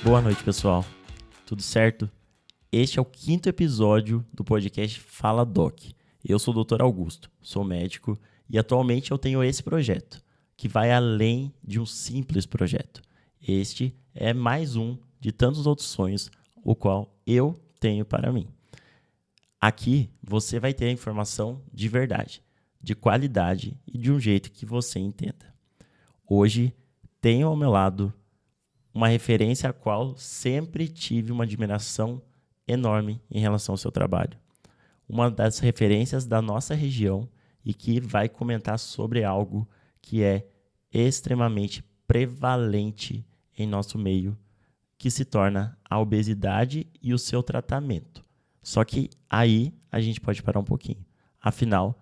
Boa noite, pessoal. Tudo certo? Este é o 5º episódio do podcast Fala Doc. Eu sou o Dr. Augusto, sou médico e atualmente eu tenho esse projeto, que vai além de um simples projeto. Este é mais um de tantos outros sonhos, o qual eu tenho para mim. Aqui você vai ter a informação de verdade, de qualidade e de um jeito que você entenda. Hoje tenho ao meu lado uma referência a qual sempre tive uma admiração enorme em relação ao seu trabalho. Uma das referências da nossa região e que vai comentar sobre algo que é extremamente prevalente em nosso meio, que se torna a obesidade e o seu tratamento. Só que aí a gente pode parar um pouquinho. Afinal,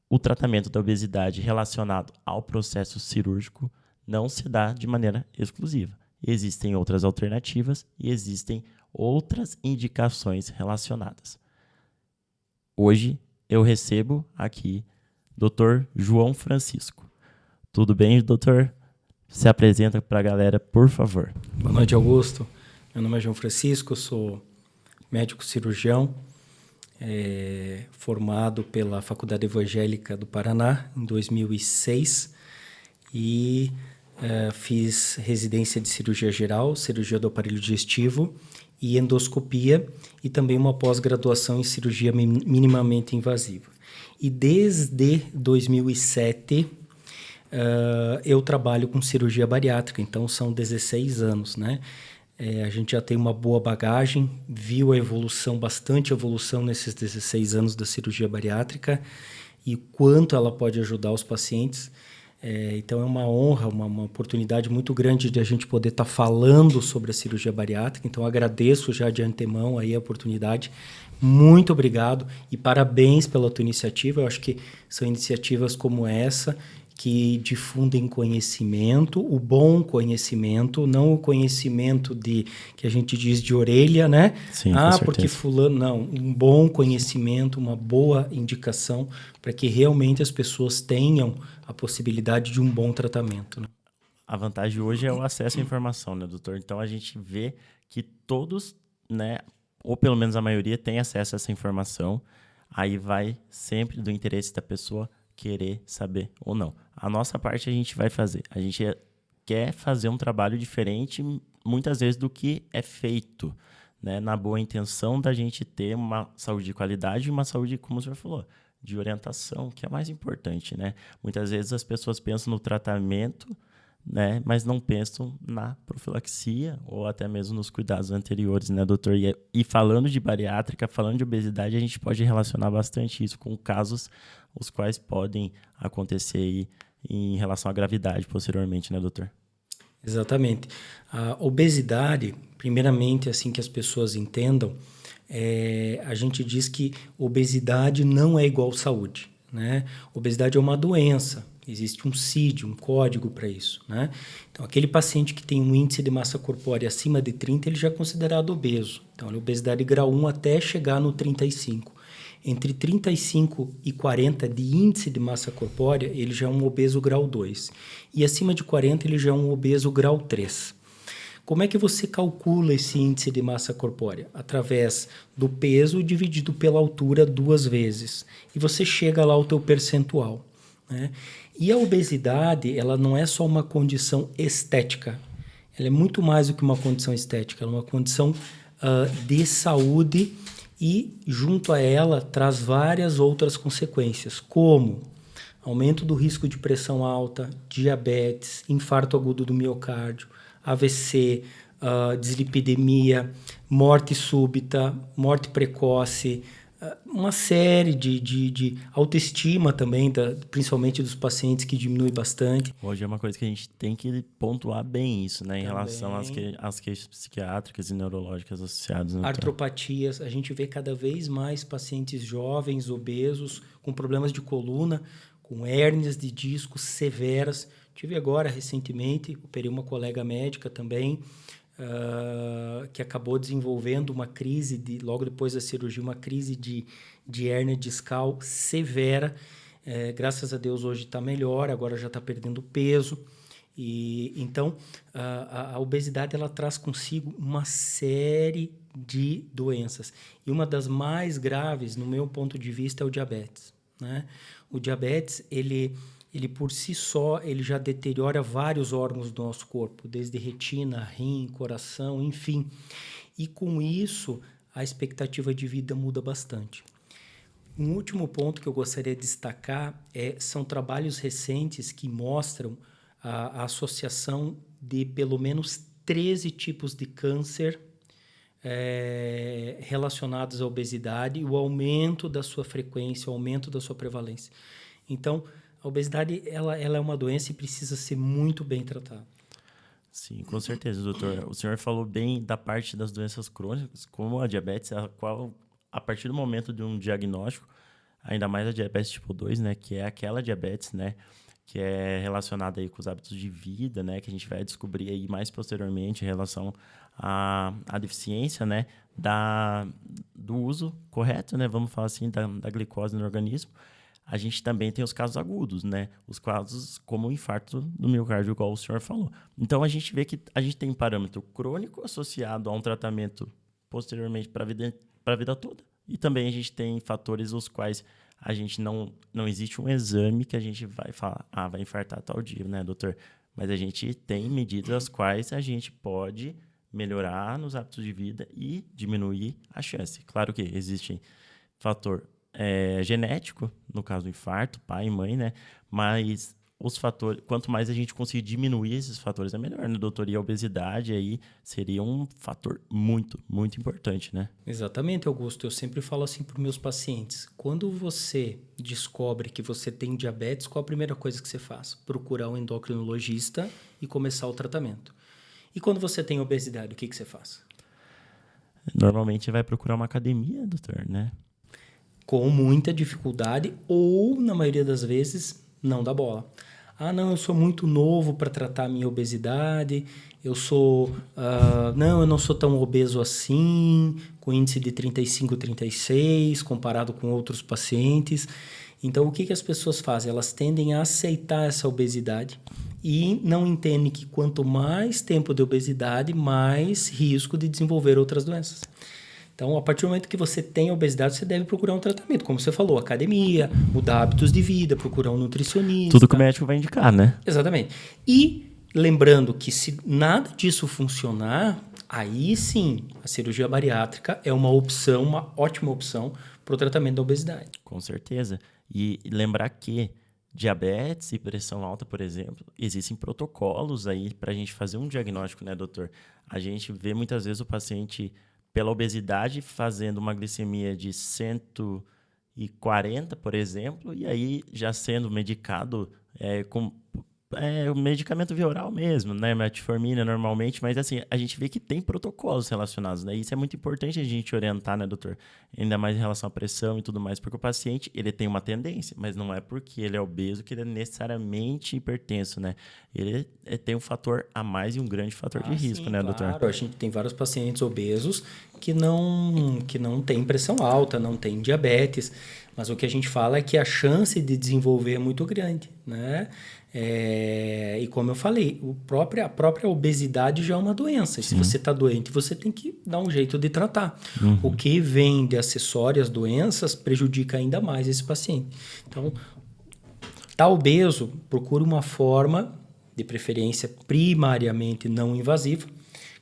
o tratamento da obesidade relacionado ao processo cirúrgico não se dá de maneira exclusiva. Existem outras alternativas e existem outras indicações relacionadas. Hoje eu recebo aqui Dr. João Francisco. Tudo bem, doutor? Se apresenta para a galera, por favor. Boa noite, Augusto. Meu nome é João Francisco, eu sou médico cirurgião, formado pela Faculdade Evangélica do Paraná em 2006 e fiz residência de cirurgia geral, cirurgia do aparelho digestivo e endoscopia e também uma pós-graduação em cirurgia minimamente invasiva. E desde 2007 eu trabalho com cirurgia bariátrica, então são 16 anos, né? A gente já tem uma boa bagagem, viu a evolução, bastante evolução nesses 16 anos da cirurgia bariátrica e quanto ela pode ajudar os pacientes. Então é uma honra, uma oportunidade muito grande de a gente poder estar falando sobre a cirurgia bariátrica. Então agradeço já de antemão aí a oportunidade. Muito obrigado e parabéns pela tua iniciativa. Eu acho que são iniciativas como essa que difundem conhecimento, o bom conhecimento, não o conhecimento que a gente diz de orelha, né? Sim, com certeza. Porque fulano... Não, um bom conhecimento, uma boa indicação para que realmente as pessoas tenham a possibilidade de um bom tratamento, né? A vantagem hoje é o acesso à informação, né, doutor? Então a gente vê que todos, né, ou pelo menos a maioria, tem acesso a essa informação. Aí vai sempre do interesse da pessoa querer saber ou não. A nossa parte a gente vai fazer. A gente quer fazer um trabalho diferente, muitas vezes, do que é feito, né? Na boa intenção da gente ter uma saúde de qualidade e uma saúde, como o senhor falou, de orientação, que é mais importante, né? Muitas vezes as pessoas pensam no tratamento, né, mas não pensam na profilaxia ou até mesmo nos cuidados anteriores, né, doutor? E falando de bariátrica, falando de obesidade, a gente pode relacionar bastante isso com casos os quais podem acontecer aí em relação à gravidade posteriormente, né, doutor? Exatamente. A obesidade, primeiramente, assim que as pessoas entendam, a gente diz que obesidade não é igual saúde, né? Obesidade é uma doença. Existe um CID, um código para isso, né? Então, aquele paciente que tem um índice de massa corpórea acima de 30, ele já é considerado obeso. Então, é obesidade grau 1 até chegar no 35. Entre 35 e 40 de índice de massa corpórea, ele já é um obeso grau 2. E acima de 40, ele já é um obeso grau 3. Como é que você calcula esse índice de massa corpórea? Através do peso dividido pela altura 2 vezes. E você chega lá ao teu percentual, né? E a obesidade, ela não é só uma condição estética. Ela é muito mais do que uma condição estética. Ela é uma condição de saúde e, junto a ela, traz várias outras consequências, como aumento do risco de pressão alta, diabetes, infarto agudo do miocárdio, AVC, dislipidemia, morte súbita, morte precoce, uma série de autoestima também, principalmente dos pacientes, que diminui bastante. Hoje é uma coisa que a gente tem que pontuar bem isso, né? Em relação às queixas psiquiátricas e neurológicas associadas. Né? Artropatias, a gente vê cada vez mais pacientes jovens, obesos, com problemas de coluna, com hérnias de disco severas. Tive agora, recentemente, operei uma colega médica também, que acabou desenvolvendo uma crise, logo depois da cirurgia, uma crise de hérnia discal severa. Graças a Deus hoje está melhor, agora já está perdendo peso. E então a obesidade ela traz consigo uma série de doenças. E uma das mais graves, no meu ponto de vista, é o diabetes, né? O diabetes, ele por si só, ele já deteriora vários órgãos do nosso corpo, desde retina, rim, coração, enfim. E com isso, a expectativa de vida muda bastante. Um último ponto que eu gostaria de destacar são trabalhos recentes que mostram a associação de pelo menos 13 tipos de câncer relacionados à obesidade e o aumento da sua frequência, o aumento da sua prevalência. Então, a obesidade ela é uma doença e precisa ser muito bem tratada. Sim, com certeza, doutor. O senhor falou bem da parte das doenças crônicas, como a diabetes, a qual, a partir do momento de um diagnóstico, ainda mais a diabetes tipo 2, né, que é aquela diabetes, né, que é relacionada aí com os hábitos de vida, né, que a gente vai descobrir aí mais posteriormente em relação à deficiência, né, do uso correto, né, vamos falar assim, da glicose no organismo. A gente também tem os casos agudos, né? Os casos como o infarto do miocárdio, igual o senhor falou. Então, a gente vê que a gente tem parâmetro crônico associado a um tratamento posteriormente para a vida toda. E também a gente tem fatores os quais a gente não existe um exame que a gente vai falar, vai infartar tal dia, né, doutor? Mas a gente tem medidas as quais a gente pode melhorar nos hábitos de vida e diminuir a chance. Claro que existe fator genético, no caso do infarto, pai e mãe, né? Mas os fatores, quanto mais a gente conseguir diminuir esses fatores, é melhor, né, doutor? E a obesidade aí seria um fator muito, muito importante, né? Exatamente, Augusto. Eu sempre falo assim para os meus pacientes. Quando você descobre que você tem diabetes, qual a primeira coisa que você faz? Procurar um endocrinologista e começar o tratamento. E quando você tem obesidade, o que você faz? Normalmente vai procurar uma academia, doutor, né? Com muita dificuldade ou, na maioria das vezes, não dá bola. Ah, não, eu sou muito novo para tratar a minha obesidade, eu não sou tão obeso assim, com índice de 35, 36, comparado com outros pacientes. Então, o que as pessoas fazem? Elas tendem a aceitar essa obesidade e não entendem que quanto mais tempo de obesidade, mais risco de desenvolver outras doenças. Então, a partir do momento que você tem obesidade, você deve procurar um tratamento. Como você falou, academia, mudar hábitos de vida, procurar um nutricionista. Tudo que o médico vai indicar, né? Exatamente. E lembrando que se nada disso funcionar, aí sim, a cirurgia bariátrica é uma opção, uma ótima opção para o tratamento da obesidade. Com certeza. E lembrar que diabetes e pressão alta, por exemplo, existem protocolos aí para a gente fazer um diagnóstico, né, doutor? A gente vê muitas vezes o paciente pela obesidade, fazendo uma glicemia de 140, por exemplo, e aí já sendo medicado com o medicamento via oral mesmo, né? Metformina normalmente, mas assim, a gente vê que tem protocolos relacionados, né? Isso é muito importante a gente orientar, né, doutor? Ainda mais em relação à pressão e tudo mais, porque o paciente, ele tem uma tendência, mas não é porque ele é obeso que ele é necessariamente hipertenso, né? Ele tem um fator a mais e um grande fator de risco, sim, né, claro. doutor? A gente tem vários pacientes obesos que não têm pressão alta, não têm diabetes, mas o que a gente fala é que a chance de desenvolver é muito grande, né? E como eu falei, a própria obesidade já é uma doença. E se você está doente, você tem que dar um jeito de tratar. Uhum. O que vem de acessórias, doenças, prejudica ainda mais esse paciente. Então, está obeso, procure uma forma, de preferência primariamente não invasiva.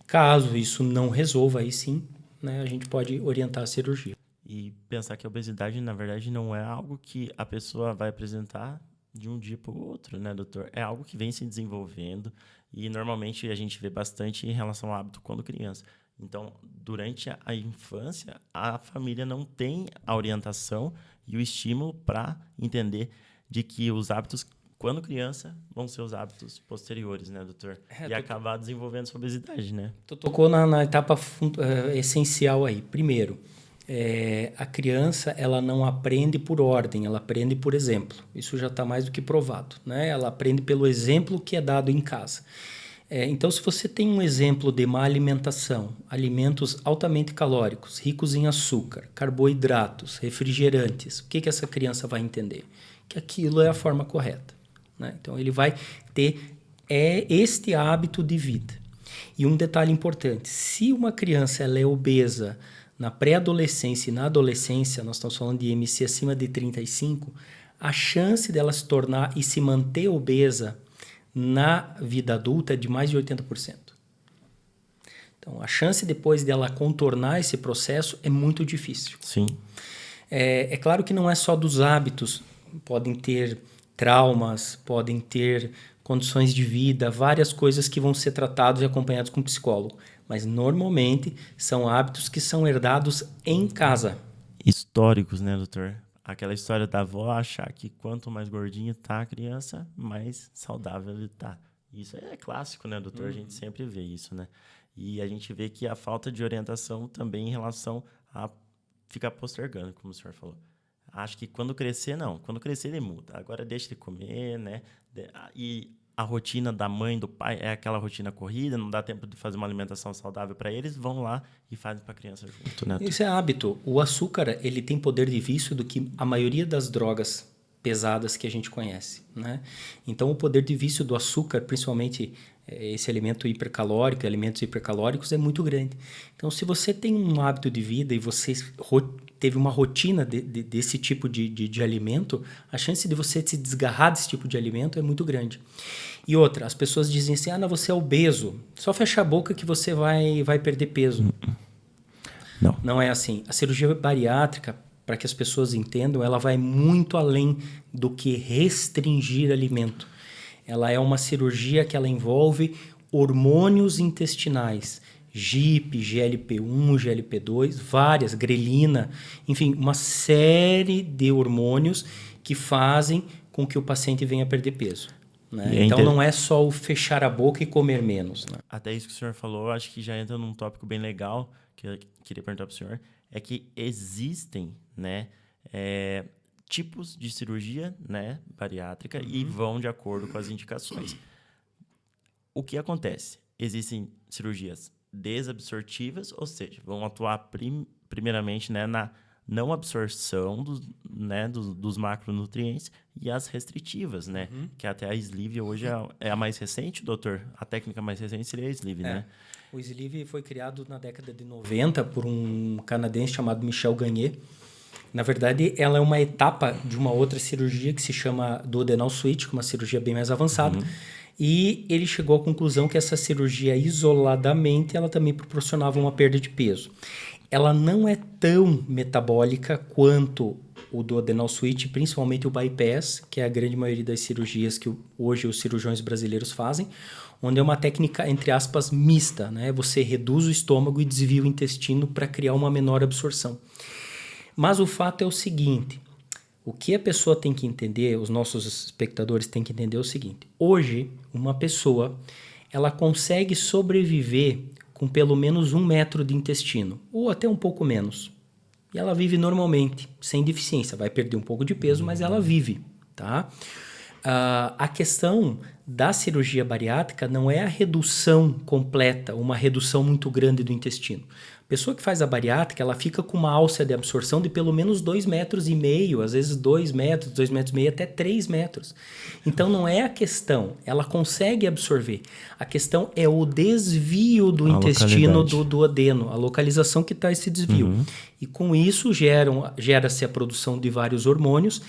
Caso isso não resolva, aí sim, né, a gente pode orientar a cirurgia. E pensar que a obesidade, na verdade, não é algo que a pessoa vai apresentar de um dia para o outro, né, doutor? É algo que vem se desenvolvendo e normalmente a gente vê bastante em relação ao hábito quando criança. Então, durante a infância, a família não tem a orientação e o estímulo para entender de que os hábitos, quando criança, vão ser os hábitos posteriores, né, doutor? E acabar desenvolvendo essa obesidade, né? Tu tocou na etapa essencial aí. Primeiro, a criança ela não aprende por ordem, ela aprende por exemplo. Isso já está mais do que provado, né? Ela aprende pelo exemplo que é dado em casa. Então, se você tem um exemplo de má alimentação, alimentos altamente calóricos, ricos em açúcar, carboidratos, refrigerantes, o que essa criança vai entender? Que aquilo é a forma correta, né? Então, ele vai ter é este hábito de vida. E um detalhe importante, se uma criança ela é obesa na pré-adolescência e na adolescência, nós estamos falando de IMC acima de 35, a chance dela se tornar e se manter obesa na vida adulta é de mais de 80%. Então, a chance depois dela contornar esse processo é muito difícil. Sim. É claro que não é só dos hábitos, podem ter traumas, podem ter condições de vida, várias coisas que vão ser tratados e acompanhados com um psicólogo. Mas, normalmente, são hábitos que são herdados em casa. Históricos, né, doutor? Aquela história da avó achar que quanto mais gordinha tá a criança, mais saudável ele tá. Isso é clássico, né, doutor? A gente sempre vê isso, né? E a gente vê que a falta de orientação também em relação a ficar postergando, como o senhor falou. Acho que quando crescer, não. Quando crescer, ele muda. Agora deixa ele comer, né? E a rotina da mãe, do pai, é aquela rotina corrida, não dá tempo de fazer uma alimentação saudável para eles, vão lá e fazem para a criança junto, né? Isso é hábito. O açúcar, ele tem poder de vício do que a maioria das drogas pesadas que a gente conhece, né? Então, o poder de vício do açúcar, principalmente esse alimento hipercalórico, alimentos hipercalóricos, é muito grande. Então, se você tem um hábito de vida e você teve uma rotina desse tipo de alimento, a chance de você se desgarrar desse tipo de alimento é muito grande. E outra, as pessoas dizem assim, não, você é obeso, só fecha a boca que você vai perder peso. Não. Não é assim. A cirurgia bariátrica, para que as pessoas entendam, ela vai muito além do que restringir alimento. Ela é uma cirurgia que ela envolve hormônios intestinais, GIP, GLP-1, GLP-2, várias, grelina, enfim, uma série de hormônios que fazem com que o paciente venha a perder peso. Né? Então, não é só o fechar a boca e comer menos. Né? Até isso que o senhor falou, acho que já entra num tópico bem legal, que eu queria perguntar para o senhor, é que existem, né, tipos de cirurgia, né, bariátrica e vão de acordo com as indicações. O que acontece? Existem cirurgias desabsortivas, ou seja, vão atuar primeiramente, né, na não absorção dos macronutrientes, e as restritivas, né? Que até a sleeve hoje é a mais recente, doutor? A técnica mais recente seria a sleeve, né? O sleeve foi criado na década de 90 por um canadense chamado Michel Gagné. Na verdade, ela é uma etapa de uma outra cirurgia que se chama duodenal switch, que é uma cirurgia bem mais avançada. E ele chegou à conclusão que essa cirurgia, isoladamente, ela também proporcionava uma perda de peso. Ela não é tão metabólica quanto o duodenal switch, principalmente o bypass, que é a grande maioria das cirurgias que hoje os cirurgiões brasileiros fazem, onde é uma técnica, entre aspas, mista, né? Você reduz o estômago e desvia o intestino para criar uma menor absorção. Mas o fato é o seguinte, o que a pessoa tem que entender, os nossos espectadores têm que entender é o seguinte, hoje, uma pessoa, ela consegue sobreviver com pelo menos 1 metro de intestino, ou até um pouco menos. E ela vive normalmente, sem deficiência. Vai perder um pouco de peso, mas ela vive, tá? A questão da cirurgia bariátrica não é a redução completa, uma redução muito grande do intestino. A pessoa que faz a bariátrica, ela fica com uma alça de absorção de pelo menos 2,5 metros, às vezes 2 metros, 2,5 metros, até 3 metros. Então, não é a questão, ela consegue absorver. A questão é o desvio do intestino do duodeno, a localização que está esse desvio. E com isso, gera-se a produção de vários hormônios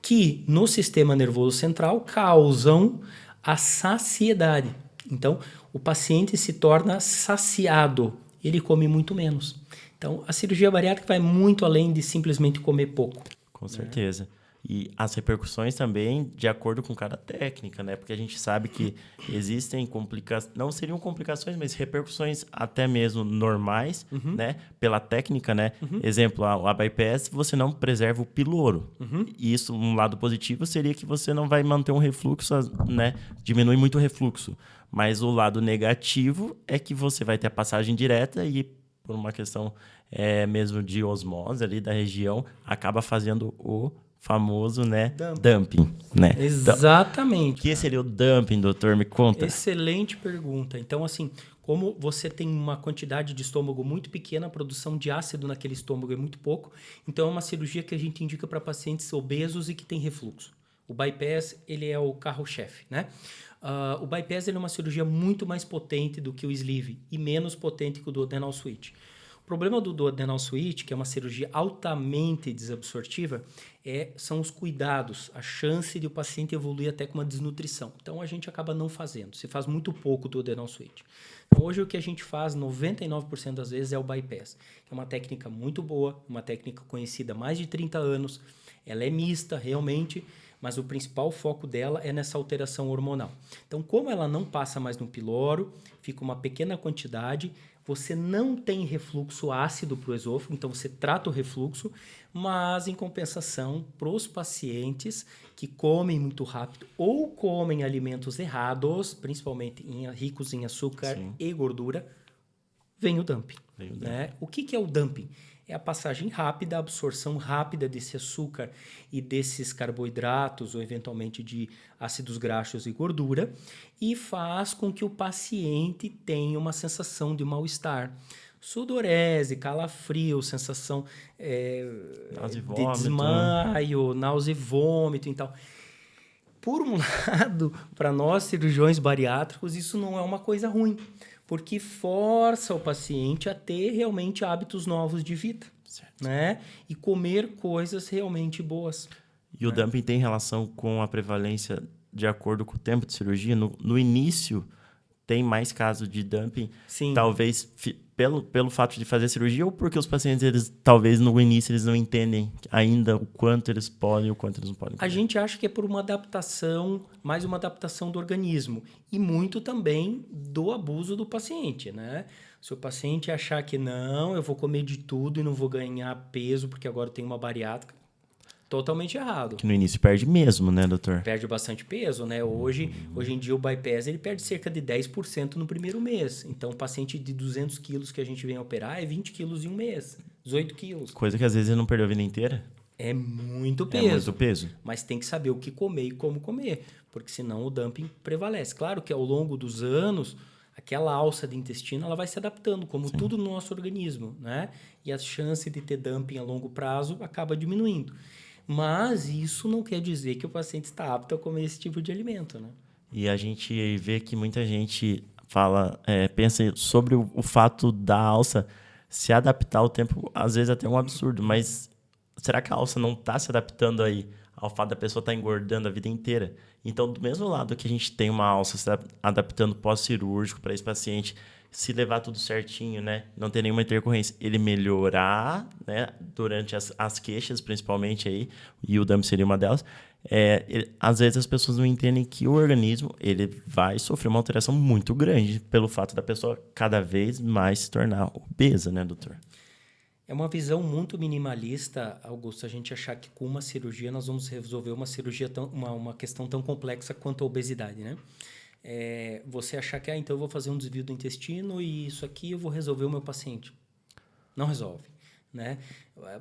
que, no sistema nervoso central, causam a saciedade. Então, o paciente se torna saciado. Ele come muito menos. Então, a cirurgia bariátrica vai muito além de simplesmente comer pouco. Com certeza. E as repercussões também de acordo com cada técnica, né? Porque a gente sabe que existem complicações, não seriam complicações, mas repercussões até mesmo normais, né? Pela técnica, né? Exemplo, a bypass, você não preserva o piloro. E isso, um lado positivo, seria que você não vai manter um refluxo, né? Diminui muito o refluxo. Mas o lado negativo é que você vai ter a passagem direta e, por uma questão mesmo de osmose ali da região, acaba fazendo o famoso, né, dumping, né? Exatamente. Então, o que seria o dumping, doutor? Me conta. Excelente pergunta. Então, assim, como você tem uma quantidade de estômago muito pequena, a produção de ácido naquele estômago é muito pouco, então é uma cirurgia que a gente indica para pacientes obesos e que têm refluxo. O bypass, ele é o carro-chefe, né? O bypass ele é uma cirurgia muito mais potente do que o sleeve e menos potente que o duodenal switch. O problema do duodenal switch, que é uma cirurgia altamente desabsortiva, são os cuidados, a chance de o paciente evoluir até com uma desnutrição. Então, a gente acaba não fazendo. Se faz muito pouco duodenal switch. Então, hoje, o que a gente faz, 99% das vezes, é o bypass. É uma técnica muito boa, uma técnica conhecida há mais de 30 anos. Ela é mista, realmente, mas o principal foco dela é nessa alteração hormonal. Então, como ela não passa mais no piloro, fica uma pequena quantidade, você não tem refluxo ácido para o esôfago, então você trata o refluxo, mas em compensação, para os pacientes que comem muito rápido ou comem alimentos errados, principalmente ricos em açúcar e gordura, vem o dumping. Né? O que é o dumping? É a passagem rápida, a absorção rápida desse açúcar e desses carboidratos ou eventualmente de ácidos graxos e gordura e faz com que o paciente tenha uma sensação de mal-estar. Sudorese, calafrio, sensação de desmaio, náusea e vômito e tal. Por um lado, para nós cirurgiões bariátricos, isso não é uma coisa ruim, porque força o paciente a ter realmente hábitos novos de vida, né? E comer coisas realmente boas. E o dumping tem relação com a prevalência de acordo com o tempo de cirurgia? No início, tem mais casos de dumping? Sim. Talvez pelo fato de fazer cirurgia ou porque os pacientes, eles talvez no início, eles não entendem ainda o quanto eles podem e o quanto eles não podem comer. A gente acha que é por uma adaptação, mais uma adaptação do organismo e muito também do abuso do paciente, né? Se o paciente achar que não, eu vou comer de tudo e não vou ganhar peso porque agora eu tenho uma bariátrica, totalmente errado. Que no início perde mesmo, né, doutor? Perde bastante peso, né? Hoje em dia o bypass ele perde cerca de 10% no primeiro mês. Então, o paciente de 200 quilos que a gente vem operar é 20 quilos em um mês, 18 quilos. Coisa que às vezes ele não perdeu a vida inteira. É muito peso. É muito peso. Mas tem que saber o que comer e como comer, porque senão o dumping prevalece. Claro que ao longo dos anos, aquela alça de intestino ela vai se adaptando, como tudo no nosso organismo, né? E a chance de ter dumping a longo prazo acaba diminuindo. Mas isso não quer dizer que o paciente está apto a comer esse tipo de alimento, né? E a gente vê que muita gente pensa sobre o fato da alça se adaptar ao tempo, às vezes até um absurdo, mas será que a alça não está se adaptando aí ao fato da pessoa estar engordando a vida inteira? Então, do mesmo lado que a gente tem uma alça se adaptando pós-cirúrgico para esse paciente, se levar tudo certinho, né? Não ter nenhuma intercorrência, ele melhorar, né? Durante as queixas, principalmente aí, e o dumping seria uma delas. Às vezes as pessoas não entendem que o organismo ele vai sofrer uma alteração muito grande pelo fato da pessoa cada vez mais se tornar obesa, né, doutor? É uma visão muito minimalista, Augusto, a gente achar que com uma cirurgia nós vamos resolver uma questão tão complexa quanto a obesidade, né? Você achar que, então eu vou fazer um desvio do intestino e isso aqui eu vou resolver o meu paciente. Não resolve, né?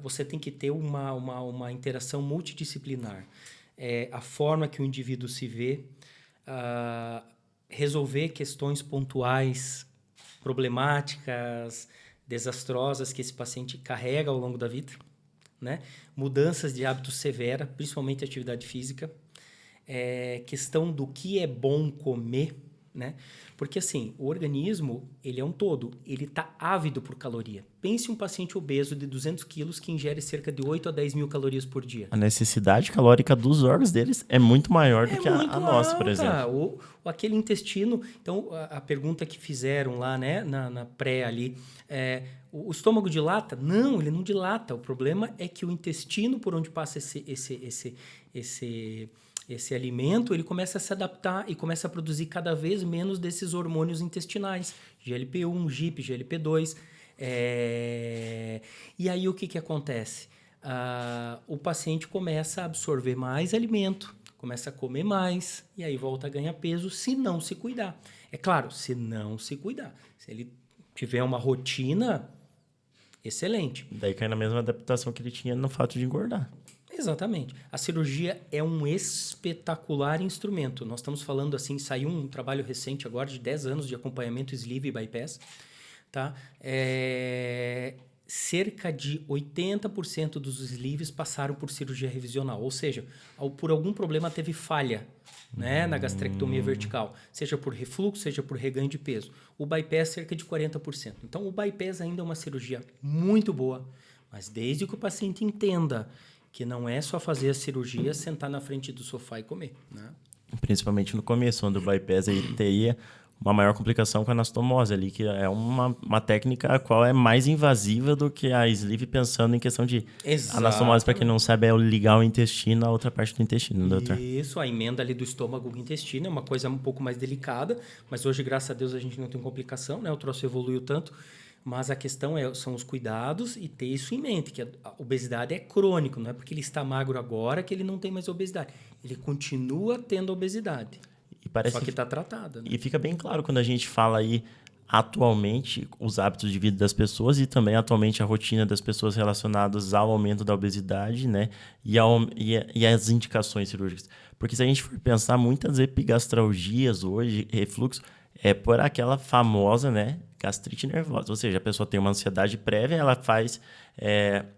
Você tem que ter uma interação multidisciplinar. A forma que o indivíduo se vê, resolver questões pontuais, problemáticas, desastrosas que esse paciente carrega ao longo da vida, né? Mudanças de hábitos severa, principalmente atividade física, questão do que é bom comer, né? Porque assim, o organismo, ele é um todo, ele está ávido por caloria. Pense um paciente obeso de 200 quilos que ingere cerca de 8 a 10 mil calorias por dia. A necessidade calórica dos órgãos deles é muito maior do que a nossa, por exemplo. Aquele intestino... Então, a pergunta que fizeram lá, né, na pré ali, o estômago dilata? Não, ele não dilata. O problema é que o intestino, por onde passa esse alimento, ele começa a se adaptar e começa a produzir cada vez menos desses hormônios intestinais, GLP-1, GIP, GLP-2. E aí o que acontece? O paciente começa a absorver mais alimento, começa a comer mais e aí volta a ganhar peso se não se cuidar. É claro, se não se cuidar. Se ele tiver uma rotina, excelente. Daí cai na mesma adaptação que ele tinha no fato de engordar. Exatamente. A cirurgia é um espetacular instrumento. Nós estamos falando assim, saiu um trabalho recente agora de 10 anos de acompanhamento sleeve e bypass. Tá? cerca de 80% dos sleeves passaram por cirurgia revisional, ou seja, por algum problema teve falha, né, na gastrectomia vertical, seja por refluxo, seja por reganho de peso. O bypass cerca de 40%. Então, o bypass ainda é uma cirurgia muito boa, mas desde que o paciente entenda que não é só fazer a cirurgia, sentar na frente do sofá e comer, né? Principalmente no começo, onde o bypass aí teria uma maior complicação com a anastomose ali, que é uma técnica a qual é mais invasiva do que a sleeve, pensando em questão de... Anastomose, para quem não sabe, é ligar o intestino à outra parte do intestino, doutor. Isso, a emenda ali do estômago com o intestino é uma coisa um pouco mais delicada, mas hoje, graças a Deus, a gente não tem complicação, né? O troço evoluiu tanto, mas a questão são os cuidados e ter isso em mente, que a obesidade é crônico, não é porque ele está magro agora que ele não tem mais obesidade. Ele continua tendo obesidade, só que está tratada. Né? E fica bem claro quando a gente fala aí atualmente os hábitos de vida das pessoas e também atualmente a rotina das pessoas relacionadas ao aumento da obesidade, né? E as indicações cirúrgicas. Porque se a gente for pensar, muitas epigastralgias hoje, refluxo, é por aquela famosa, né, gastrite nervosa. Ou seja, a pessoa tem uma ansiedade prévia, ela faz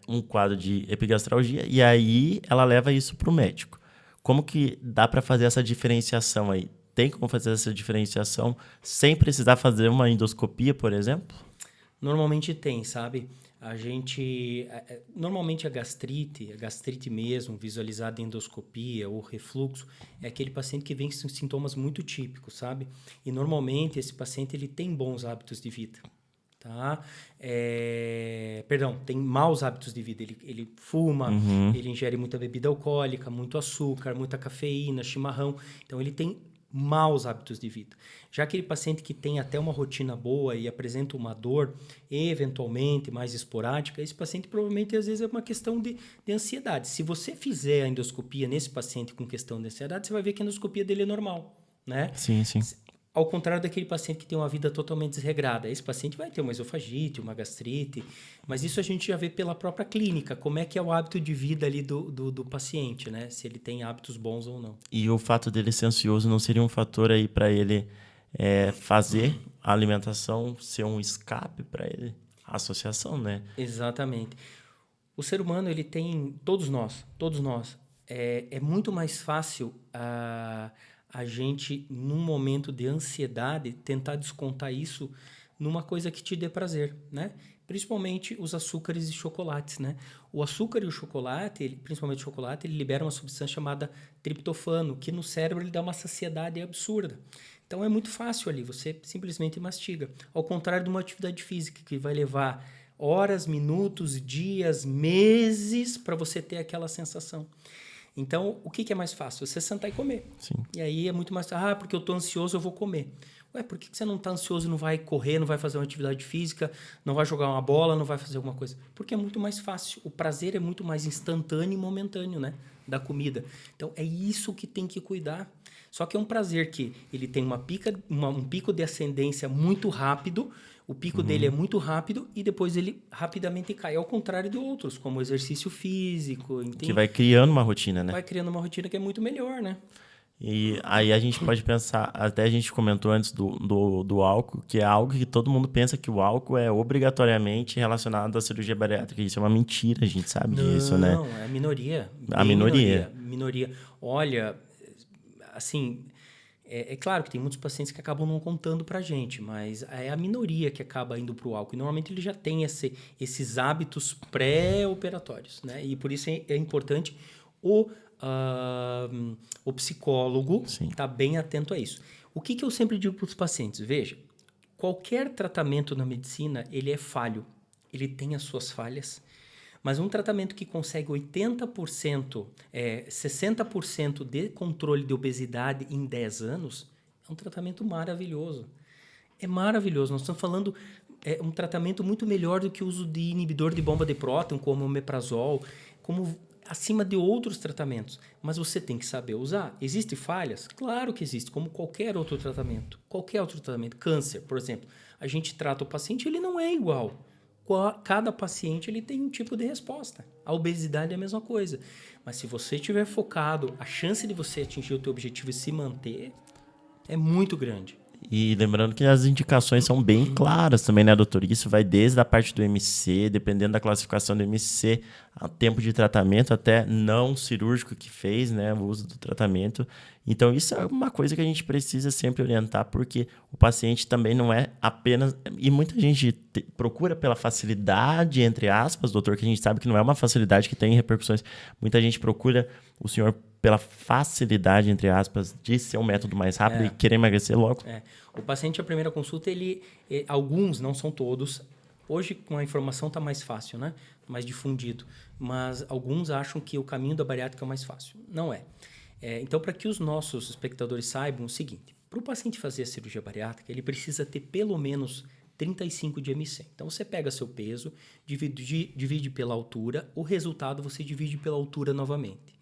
um quadro de epigastralgia e aí ela leva isso para o médico. Como que dá para fazer essa diferenciação aí? Tem como fazer essa diferenciação sem precisar fazer uma endoscopia, por exemplo? Normalmente tem, sabe? Normalmente a gastrite mesmo, visualizada em endoscopia ou refluxo, é aquele paciente que vem com sintomas muito típicos, sabe? E normalmente esse paciente ele tem bons hábitos de vida, tá? Tem maus hábitos de vida. Ele fuma, ele ingere muita bebida alcoólica, muito açúcar, muita cafeína, chimarrão. Então ele tem maus hábitos de vida. Já aquele paciente que tem até uma rotina boa e apresenta uma dor, eventualmente mais esporádica, esse paciente provavelmente às vezes é uma questão de ansiedade. Se você fizer a endoscopia nesse paciente com questão de ansiedade, você vai ver que a endoscopia dele é normal, né? Sim. Ao contrário daquele paciente que tem uma vida totalmente desregrada. Esse paciente vai ter uma esofagite, uma gastrite, mas isso a gente já vê pela própria clínica, como é que é o hábito de vida ali do paciente, né? Se ele tem hábitos bons ou não. E o fato dele ser ansioso não seria um fator aí para ele fazer a alimentação ser um escape para ele? A associação, né? Exatamente. O ser humano, ele tem, todos nós, é muito mais fácil a gente, num momento de ansiedade, tentar descontar isso numa coisa que te dê prazer, né? Principalmente os açúcares e chocolates, né? O açúcar e o chocolate, principalmente o chocolate, ele libera uma substância chamada triptofano, que no cérebro ele dá uma saciedade absurda. Então é muito fácil ali, você simplesmente mastiga. Ao contrário de uma atividade física que vai levar horas, minutos, dias, meses para você ter aquela sensação. Então, o que é mais fácil? Você sentar e comer. Sim. E aí é muito mais... porque eu estou ansioso, eu vou comer. Ué, por que você não está ansioso e não vai correr, não vai fazer uma atividade física, não vai jogar uma bola, não vai fazer alguma coisa? Porque é muito mais fácil. O prazer é muito mais instantâneo e momentâneo, né? Da comida. Então, é isso que tem que cuidar. Só que é um prazer que ele tem um pico de ascendência muito rápido, o pico dele é muito rápido e depois ele rapidamente cai. Ao contrário de outros, como o exercício físico. Que vai criando uma rotina, né? Vai criando uma rotina que é muito melhor, né? E aí a gente pode pensar, até a gente comentou antes do álcool, que é algo que todo mundo pensa que o álcool é obrigatoriamente relacionado à cirurgia bariátrica. Isso é uma mentira, a gente sabe disso, né? Não, é a minoria. A minoria. Minoria. Olha, assim... É claro que tem muitos pacientes que acabam não contando pra gente, mas é a minoria que acaba indo pro álcool. E normalmente ele já tem esses hábitos pré-operatórios, né? E por isso é importante o psicólogo estar bem atento a isso. O que eu sempre digo para os pacientes? Veja, qualquer tratamento na medicina, ele é falho. Ele tem as suas falhas. Mas um tratamento que consegue 80%, 60% de controle de obesidade em 10 anos, é um tratamento maravilhoso. É maravilhoso. Nós estamos falando um tratamento muito melhor do que o uso de inibidor de bomba de próton, como o omeprazol, como acima de outros tratamentos. Mas você tem que saber usar. Existem falhas? Claro que existe, como qualquer outro tratamento. Qualquer outro tratamento. Câncer, por exemplo. A gente trata o paciente, ele não é igual. Cada paciente ele tem um tipo de resposta. A obesidade é a mesma coisa. Mas se você estiver focado, a chance de você atingir o teu objetivo e se manter é muito grande. E lembrando que as indicações são bem claras também, né, doutor? Isso vai desde a parte do MC, dependendo da classificação do MC, a tempo de tratamento até não cirúrgico que fez, né, o uso do tratamento. Então, isso é uma coisa que a gente precisa sempre orientar, porque o paciente também não é apenas... E muita gente procura pela facilidade, entre aspas, doutor, que a gente sabe que não é uma facilidade que tem repercussões. Muita gente procura o senhor pela facilidade, entre aspas, de ser um método mais rápido e querer emagrecer logo. O paciente, a primeira consulta, alguns, não são todos, hoje com a informação está mais fácil, né? Mais difundido, mas alguns acham que o caminho da bariátrica é o mais fácil. Não é. Então, para que os nossos espectadores saibam o seguinte, para o paciente fazer a cirurgia bariátrica, ele precisa ter pelo menos 35 de MC. Então, você pega seu peso, divide pela altura, o resultado você divide pela altura novamente.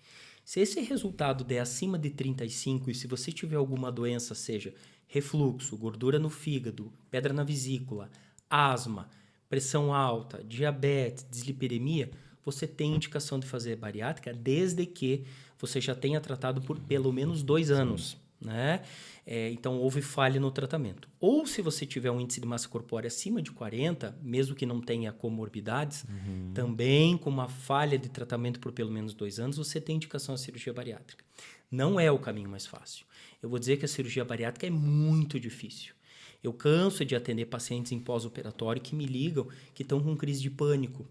Se esse resultado der acima de 35 e se você tiver alguma doença, seja refluxo, gordura no fígado, pedra na vesícula, asma, pressão alta, diabetes, dislipidemia, você tem indicação de fazer bariátrica desde que você já tenha tratado por pelo menos 2 anos, né? Então, houve falha no tratamento. Ou se você tiver um índice de massa corpórea acima de 40, mesmo que não tenha comorbidades, também com uma falha de tratamento por pelo menos 2 anos, você tem indicação à cirurgia bariátrica. Não é o caminho mais fácil. Eu vou dizer que a cirurgia bariátrica é muito difícil. Eu canso de atender pacientes em pós-operatório que me ligam que estão com crise de pânico,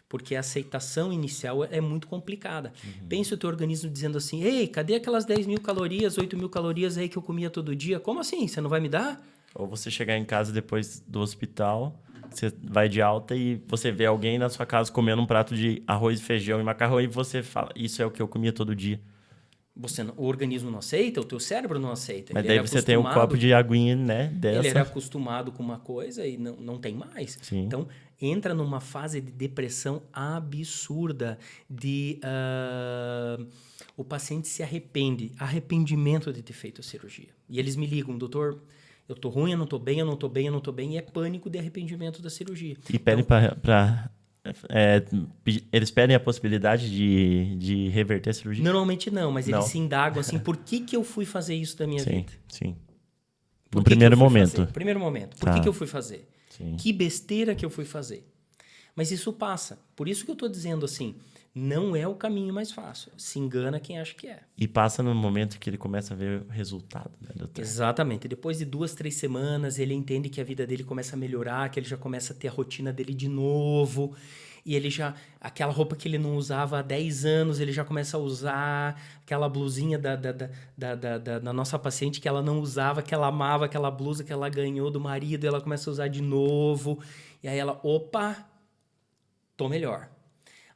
porque a aceitação inicial é muito complicada. Pensa o teu organismo dizendo assim, ei, cadê aquelas 10.000 calorias, 8.000 calorias aí que eu comia todo dia? Como assim? Você não vai me dar? Ou você chegar em casa depois do hospital, você vai de alta e você vê alguém na sua casa comendo um prato de arroz, feijão e macarrão e você fala, isso é o que eu comia todo dia. O organismo não aceita, o teu cérebro não aceita. Mas daí você tem um copo de aguinha, né? Dessa. Ele era acostumado com uma coisa e não tem mais. Sim. Então, entra numa fase de depressão absurda, o paciente se arrependimento de ter feito a cirurgia. E eles me ligam, doutor, eu tô ruim, eu não tô bem, e é pânico de arrependimento da cirurgia. E pedem eles pedem a possibilidade de reverter a cirurgia? Normalmente não, mas eles se indagam assim, por que eu fui fazer isso da minha vida? Sim. No primeiro momento. Primeiro momento. Por que eu fui fazer? Sim. Que besteira que eu fui fazer? Mas isso passa. Por isso que eu estou dizendo assim, não é o caminho mais fácil. Se engana quem acha que é. E passa no momento que ele começa a ver o resultado, né, doutor? Exatamente. Depois de 2, 3 semanas, ele entende que a vida dele começa a melhorar, que ele já começa a ter a rotina dele de novo. E ele já... Aquela roupa que ele não usava há 10 anos, ele já começa a usar. Aquela blusinha da nossa paciente que ela não usava, que ela amava, aquela blusa que ela ganhou do marido, ela começa a usar de novo. E aí ela, opa, tô melhor.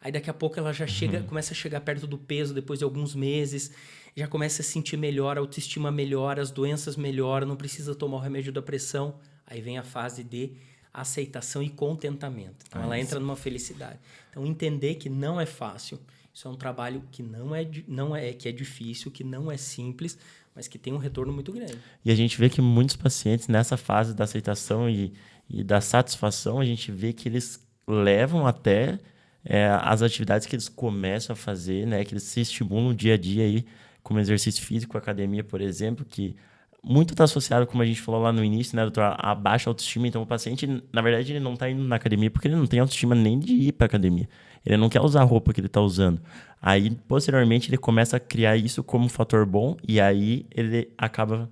Aí daqui a pouco ela já começa a chegar perto do peso depois de alguns meses, já começa a sentir melhor, a autoestima melhora, as doenças melhoram, não precisa tomar o remédio da pressão. Aí vem a fase de aceitação e contentamento. Então ela entra numa felicidade. Então entender que não é fácil, isso é um trabalho que que é difícil, que não é simples, mas que tem um retorno muito grande. E a gente vê que muitos pacientes nessa fase da aceitação e da satisfação, a gente vê que eles levam até as atividades que eles começam a fazer, né? Que eles se estimulam dia a dia aí, como exercício físico, academia, por exemplo, que muito está associado, como a gente falou lá no início, né, doutor, a baixa autoestima. Então, o paciente, na verdade, ele não está indo na academia porque ele não tem autoestima nem de ir para academia. Ele não quer usar a roupa que ele está usando. Aí, posteriormente, ele começa a criar isso como um fator bom e aí ele acaba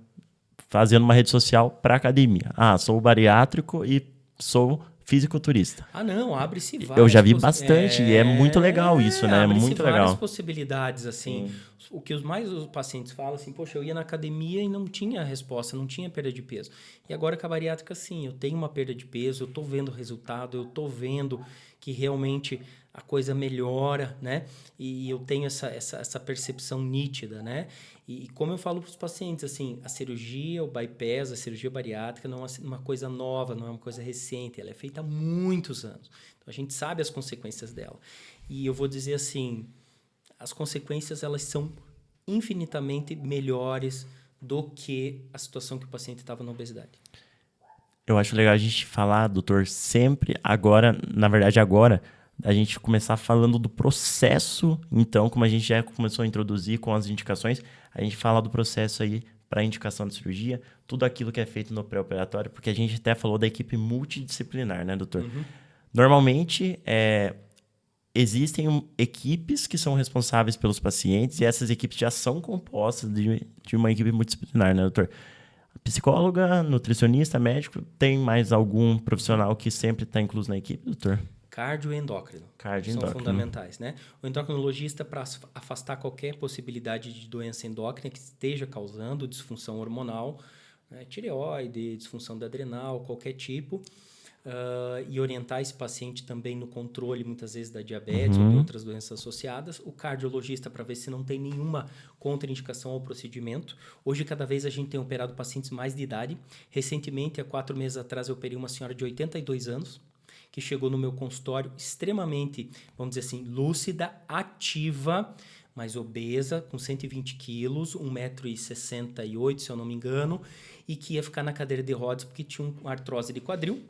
fazendo uma rede social para academia. Sou bariátrico e sou fisiculturista. Não, abre-se várias... Eu já vi bastante e é muito legal isso, né? É muito legal. Várias possibilidades, assim. O que os pacientes falam, assim, poxa, eu ia na academia e não tinha resposta, não tinha perda de peso. E agora com a bariátrica, sim, eu tenho uma perda de peso, eu tô vendo o resultado, eu tô vendo que realmente a coisa melhora, né? E eu tenho essa percepção nítida, né? E como eu falo para os pacientes, assim, a cirurgia, o bypass, a cirurgia bariátrica não é uma coisa nova, não é uma coisa recente, ela é feita há muitos anos. Então, a gente sabe as consequências dela. E eu vou dizer assim, as consequências, elas são infinitamente melhores do que a situação que o paciente estava na obesidade. Eu acho legal a gente falar, doutor, sempre agora, na verdade agora, a gente começar falando do processo. Então, como a gente já começou a introduzir com as indicações, a gente fala do processo aí para indicação de cirurgia, tudo aquilo que é feito no pré-operatório, porque a gente até falou da equipe multidisciplinar, né, doutor? Normalmente, existem equipes que são responsáveis pelos pacientes e essas equipes já são compostas de uma equipe multidisciplinar, né, doutor? Psicóloga, nutricionista, médico, tem mais algum profissional que sempre está incluso na equipe, doutor? Cardio e endócrino. São fundamentais, né? O endocrinologista, para afastar qualquer possibilidade de doença endócrina que esteja causando disfunção hormonal, né? Tireoide, disfunção da adrenal, qualquer tipo, e orientar esse paciente também no controle, muitas vezes, da diabetes ou de outras doenças associadas. O cardiologista, para ver se não tem nenhuma contraindicação ao procedimento. Hoje, cada vez a gente tem operado pacientes mais de idade. Recentemente, há 4 meses atrás, eu operei uma senhora de 82 anos, que chegou no meu consultório extremamente, vamos dizer assim, lúcida, ativa, mas obesa, com 120 quilos, 1,68 m, se eu não me engano, e que ia ficar na cadeira de rodas porque tinha uma artrose de quadril.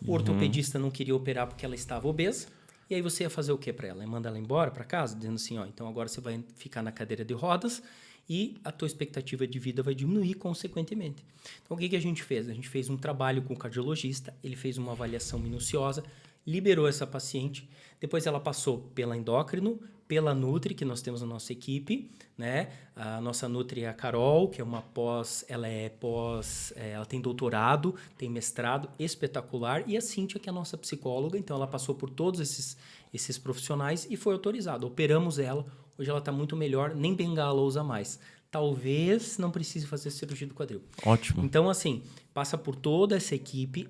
O ortopedista não queria operar porque ela estava obesa. E aí você ia fazer o que para ela? Ia mandar ela embora para casa, dizendo assim, então agora você vai ficar na cadeira de rodas e a tua expectativa de vida vai diminuir consequentemente. Então, o que a gente fez? A gente fez um trabalho com o cardiologista, ele fez uma avaliação minuciosa, liberou essa paciente, depois ela passou pela endócrino, pela Nutri, que nós temos na nossa equipe, né? A nossa Nutri é a Carol, que é uma ela tem doutorado, tem mestrado espetacular, e a Cíntia, que é a nossa psicóloga, então ela passou por todos esses profissionais e foi autorizada. Operamos ela, hoje ela está muito melhor, nem bengala usa mais. Talvez não precise fazer cirurgia do quadril. Ótimo. Então, assim, passa por toda essa equipe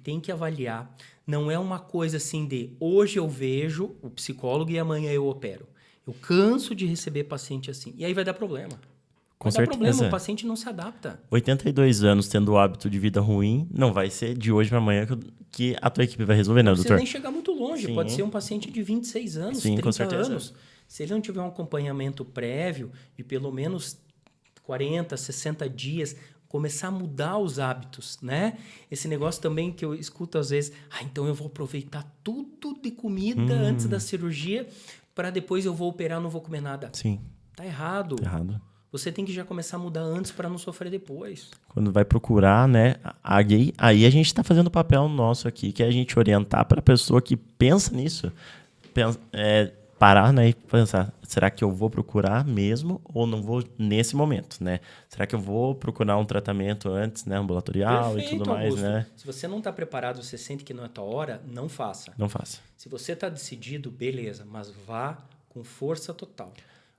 tem que avaliar. Não é uma coisa assim de hoje eu vejo o psicólogo e amanhã eu opero. Eu canso de receber paciente assim. E aí vai dar problema. Com vai dar certeza. problema, o paciente não se adapta. 82 anos tendo o hábito de vida ruim, não vai ser de hoje para amanhã que a tua equipe vai resolver, né, doutor? Não precisa nem chegar muito longe. Sim. Pode ser um paciente de 26 anos, Sim, 30 com certeza. anos. Se ele não tiver um acompanhamento prévio de pelo menos 40, 60 dias, começar a mudar os hábitos, né? Esse negócio também que eu escuto às vezes, então eu vou aproveitar tudo de comida antes da cirurgia para depois eu vou operar, não vou comer nada. Sim. Tá errado. Errado. Você tem que já começar a mudar antes para não sofrer depois. Quando vai procurar, né, aí a gente está fazendo o papel nosso aqui, que é a gente orientar para a pessoa que pensa nisso, parar, né, e pensar, será que eu vou procurar mesmo ou não vou nesse momento, né? Será que eu vou procurar um tratamento antes, né, ambulatorial Perfeito, e tudo mais, Augusto. né? Se você não está preparado, você sente que não é a tua hora, não faça. Não faça. Se você está decidido, beleza, mas vá com força total.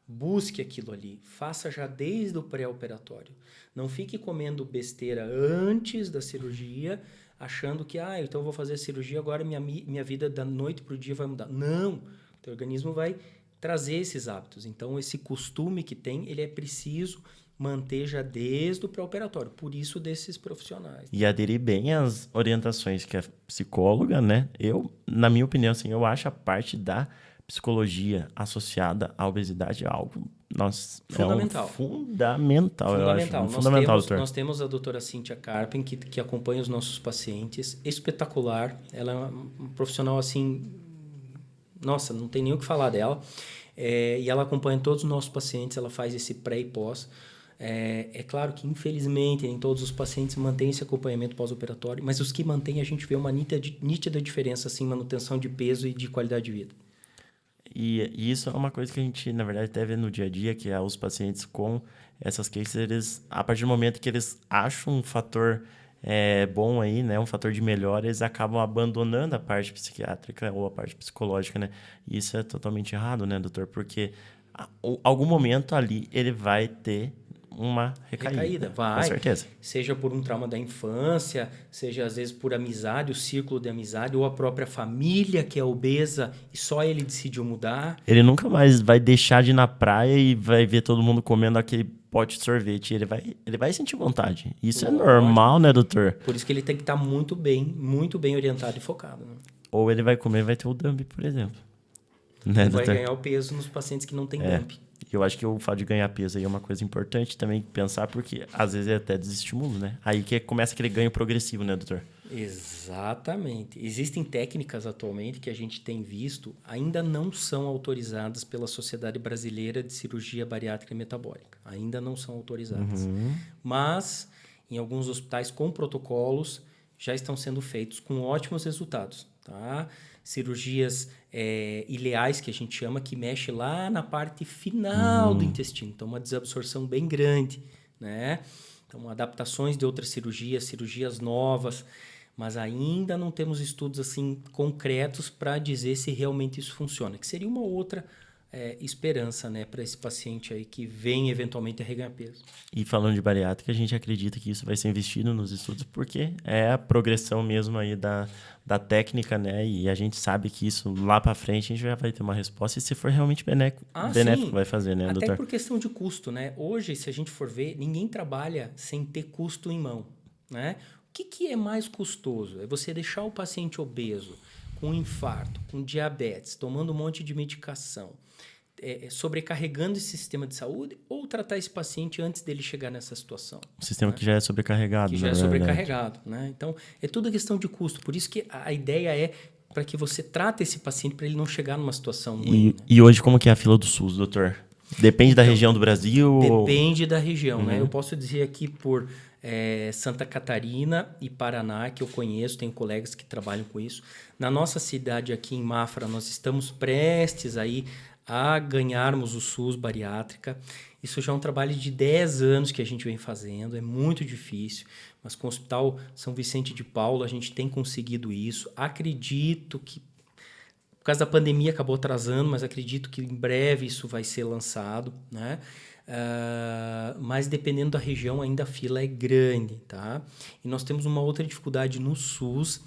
Busque aquilo ali. Faça já desde o pré-operatório. Não fique comendo besteira antes da cirurgia, achando que, então eu vou fazer a cirurgia, agora minha vida da noite para o dia vai mudar. Não! O teu organismo vai trazer esses hábitos. Então, esse costume que tem, ele é preciso manter já desde o pré-operatório. Por isso, desses profissionais. E aderir bem às orientações que a psicóloga, né? Na minha opinião, assim, eu acho a parte da psicologia associada à obesidade algo, fundamental. Fundamental, eu acho. Doutor. Nós temos a doutora Cíntia Carpen, que acompanha os nossos pacientes. Espetacular. Ela é uma profissional, assim... Nossa, não tem nem o que falar dela. E ela acompanha todos os nossos pacientes, ela faz esse pré e pós. É claro que, infelizmente, nem todos os pacientes mantêm esse acompanhamento pós-operatório, mas os que mantêm, a gente vê uma nítida diferença assim, em manutenção de peso e de qualidade de vida. E isso é uma coisa que a gente, na verdade, até vê no dia a dia, que é os pacientes com essas cases, eles, a partir do momento que eles acham um fator bom aí, né, um fator de melhora, eles acabam abandonando a parte psiquiátrica ou a parte psicológica, né? E isso é totalmente errado, né, doutor? Porque algum momento ali ele vai ter uma recaída. Vai. Com certeza. Seja por um trauma da infância, seja às vezes por amizade, o círculo de amizade, ou a própria família que é obesa e só ele decidiu mudar. Ele nunca mais vai deixar de ir na praia e vai ver todo mundo comendo aquele pote de sorvete. Ele vai sentir vontade. Isso é normal, né, doutor? Por isso que ele tem que estar muito bem orientado e focado. Né? Ou ele vai comer e vai ter o dump, por exemplo. Né, vai ganhar o peso nos pacientes que não têm dump. Eu acho que o fato de ganhar peso aí é uma coisa importante também pensar, porque às vezes é até desestímulo, né? Aí que começa aquele ganho progressivo, né, doutor? Exatamente. Existem técnicas atualmente que a gente tem visto, ainda não são autorizadas pela Sociedade Brasileira de Cirurgia Bariátrica e Metabólica. Ainda não são autorizadas. Mas, em alguns hospitais com protocolos, já estão sendo feitos com ótimos resultados. Tá? Cirurgias ileais, que a gente chama, que mexe lá na parte final do intestino. Então, uma desabsorção bem grande, né? Então, adaptações de outras cirurgias, cirurgias novas, mas ainda não temos estudos assim concretos para dizer se realmente isso funciona, que seria uma outra esperança, né, para esse paciente aí que vem eventualmente a reganhar peso. E falando de bariátrica, a gente acredita que isso vai ser investido nos estudos porque é a progressão mesmo aí da técnica, né? E a gente sabe que isso lá para frente a gente já vai ter uma resposta e se for realmente benéfico Sim. vai fazer, né, Até doutor? por questão de custo, né? Hoje, se a gente for ver, ninguém trabalha sem ter custo em mão, né? O que é mais custoso? É você deixar o paciente obeso, com infarto, com diabetes, tomando um monte de medicação, sobrecarregando esse sistema de saúde, ou tratar esse paciente antes dele chegar nessa situação? O sistema que já é sobrecarregado, Que já é sobrecarregado, né? Então, é tudo questão de custo. Por isso que a ideia é para que você trate esse paciente para ele não chegar numa situação ruim. Né? E hoje como que é a fila do SUS, doutor? Depende da região do Brasil? Depende da região, né? Eu posso dizer aqui por Santa Catarina e Paraná, que eu conheço, tenho colegas que trabalham com isso. Na nossa cidade aqui em Mafra, nós estamos prestes aí a ganharmos o SUS bariátrica. Isso já é um trabalho de 10 anos que a gente vem fazendo, é muito difícil, mas com o Hospital São Vicente de Paulo a gente tem conseguido isso. Acredito que, por causa da pandemia, acabou atrasando, mas acredito que em breve isso vai ser lançado, né? Mas dependendo da região, ainda a fila é grande, tá? E nós temos uma outra dificuldade no SUS,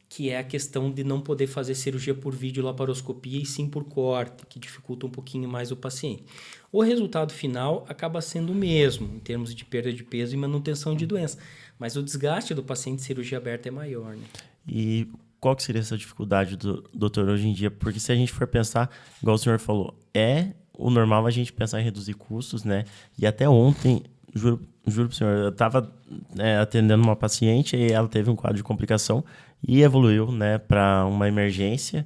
que é a questão de não poder fazer cirurgia por videolaparoscopia e sim por corte, que dificulta um pouquinho mais o paciente. O resultado final acaba sendo o mesmo, em termos de perda de peso e manutenção de doença, mas o desgaste do paciente de cirurgia aberta é maior, né? E qual que seria essa dificuldade, doutor, hoje em dia? Porque se a gente for pensar, igual o senhor falou, o normal a gente pensar em reduzir custos, né? E até ontem, juro pro senhor, eu estava atendendo uma paciente e ela teve um quadro de complicação e evoluiu, né, para uma emergência,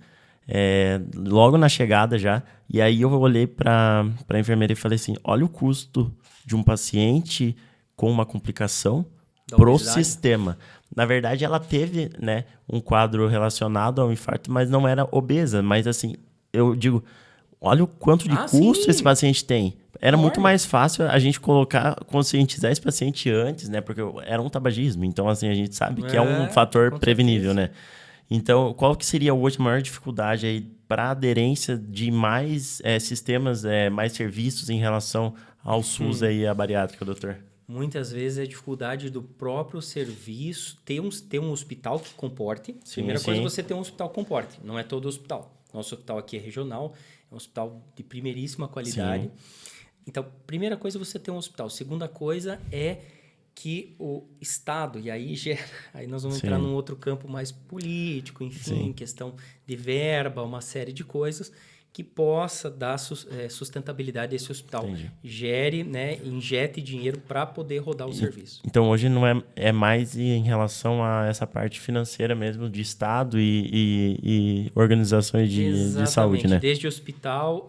logo na chegada já. E aí eu olhei para a enfermeira e falei assim, olha o custo de um paciente com uma complicação pro sistema. Na verdade, ela teve, né, um quadro relacionado ao infarto, mas não era obesa. Mas assim, eu digo, olha o quanto de custo esse paciente tem. Era muito mais fácil a gente conscientizar esse paciente antes, né? Porque era um tabagismo. Então, assim, a gente sabe que é um fator prevenível, né? Então, qual que seria hoje a maior dificuldade aí para a aderência de mais sistemas, mais serviços em relação ao SUS aí, a bariátrica, doutor? Muitas vezes é a dificuldade do próprio serviço ter um hospital que comporte. Primeira coisa é você ter um hospital que comporte. Não é todo hospital. Nosso hospital aqui é regional, é um hospital de primeiríssima qualidade. Sim. Então, primeira coisa é você ter um hospital. Segunda coisa é que o Estado, e aí nós vamos entrar num outro campo mais político, enfim, questão de verba, uma série de coisas que possa dar sustentabilidade a esse hospital. Entendi. Gere, né, injete dinheiro para poder rodar o serviço. Então, hoje não é mais em relação a essa parte financeira mesmo de Estado e organizações de saúde, né? Desde hospital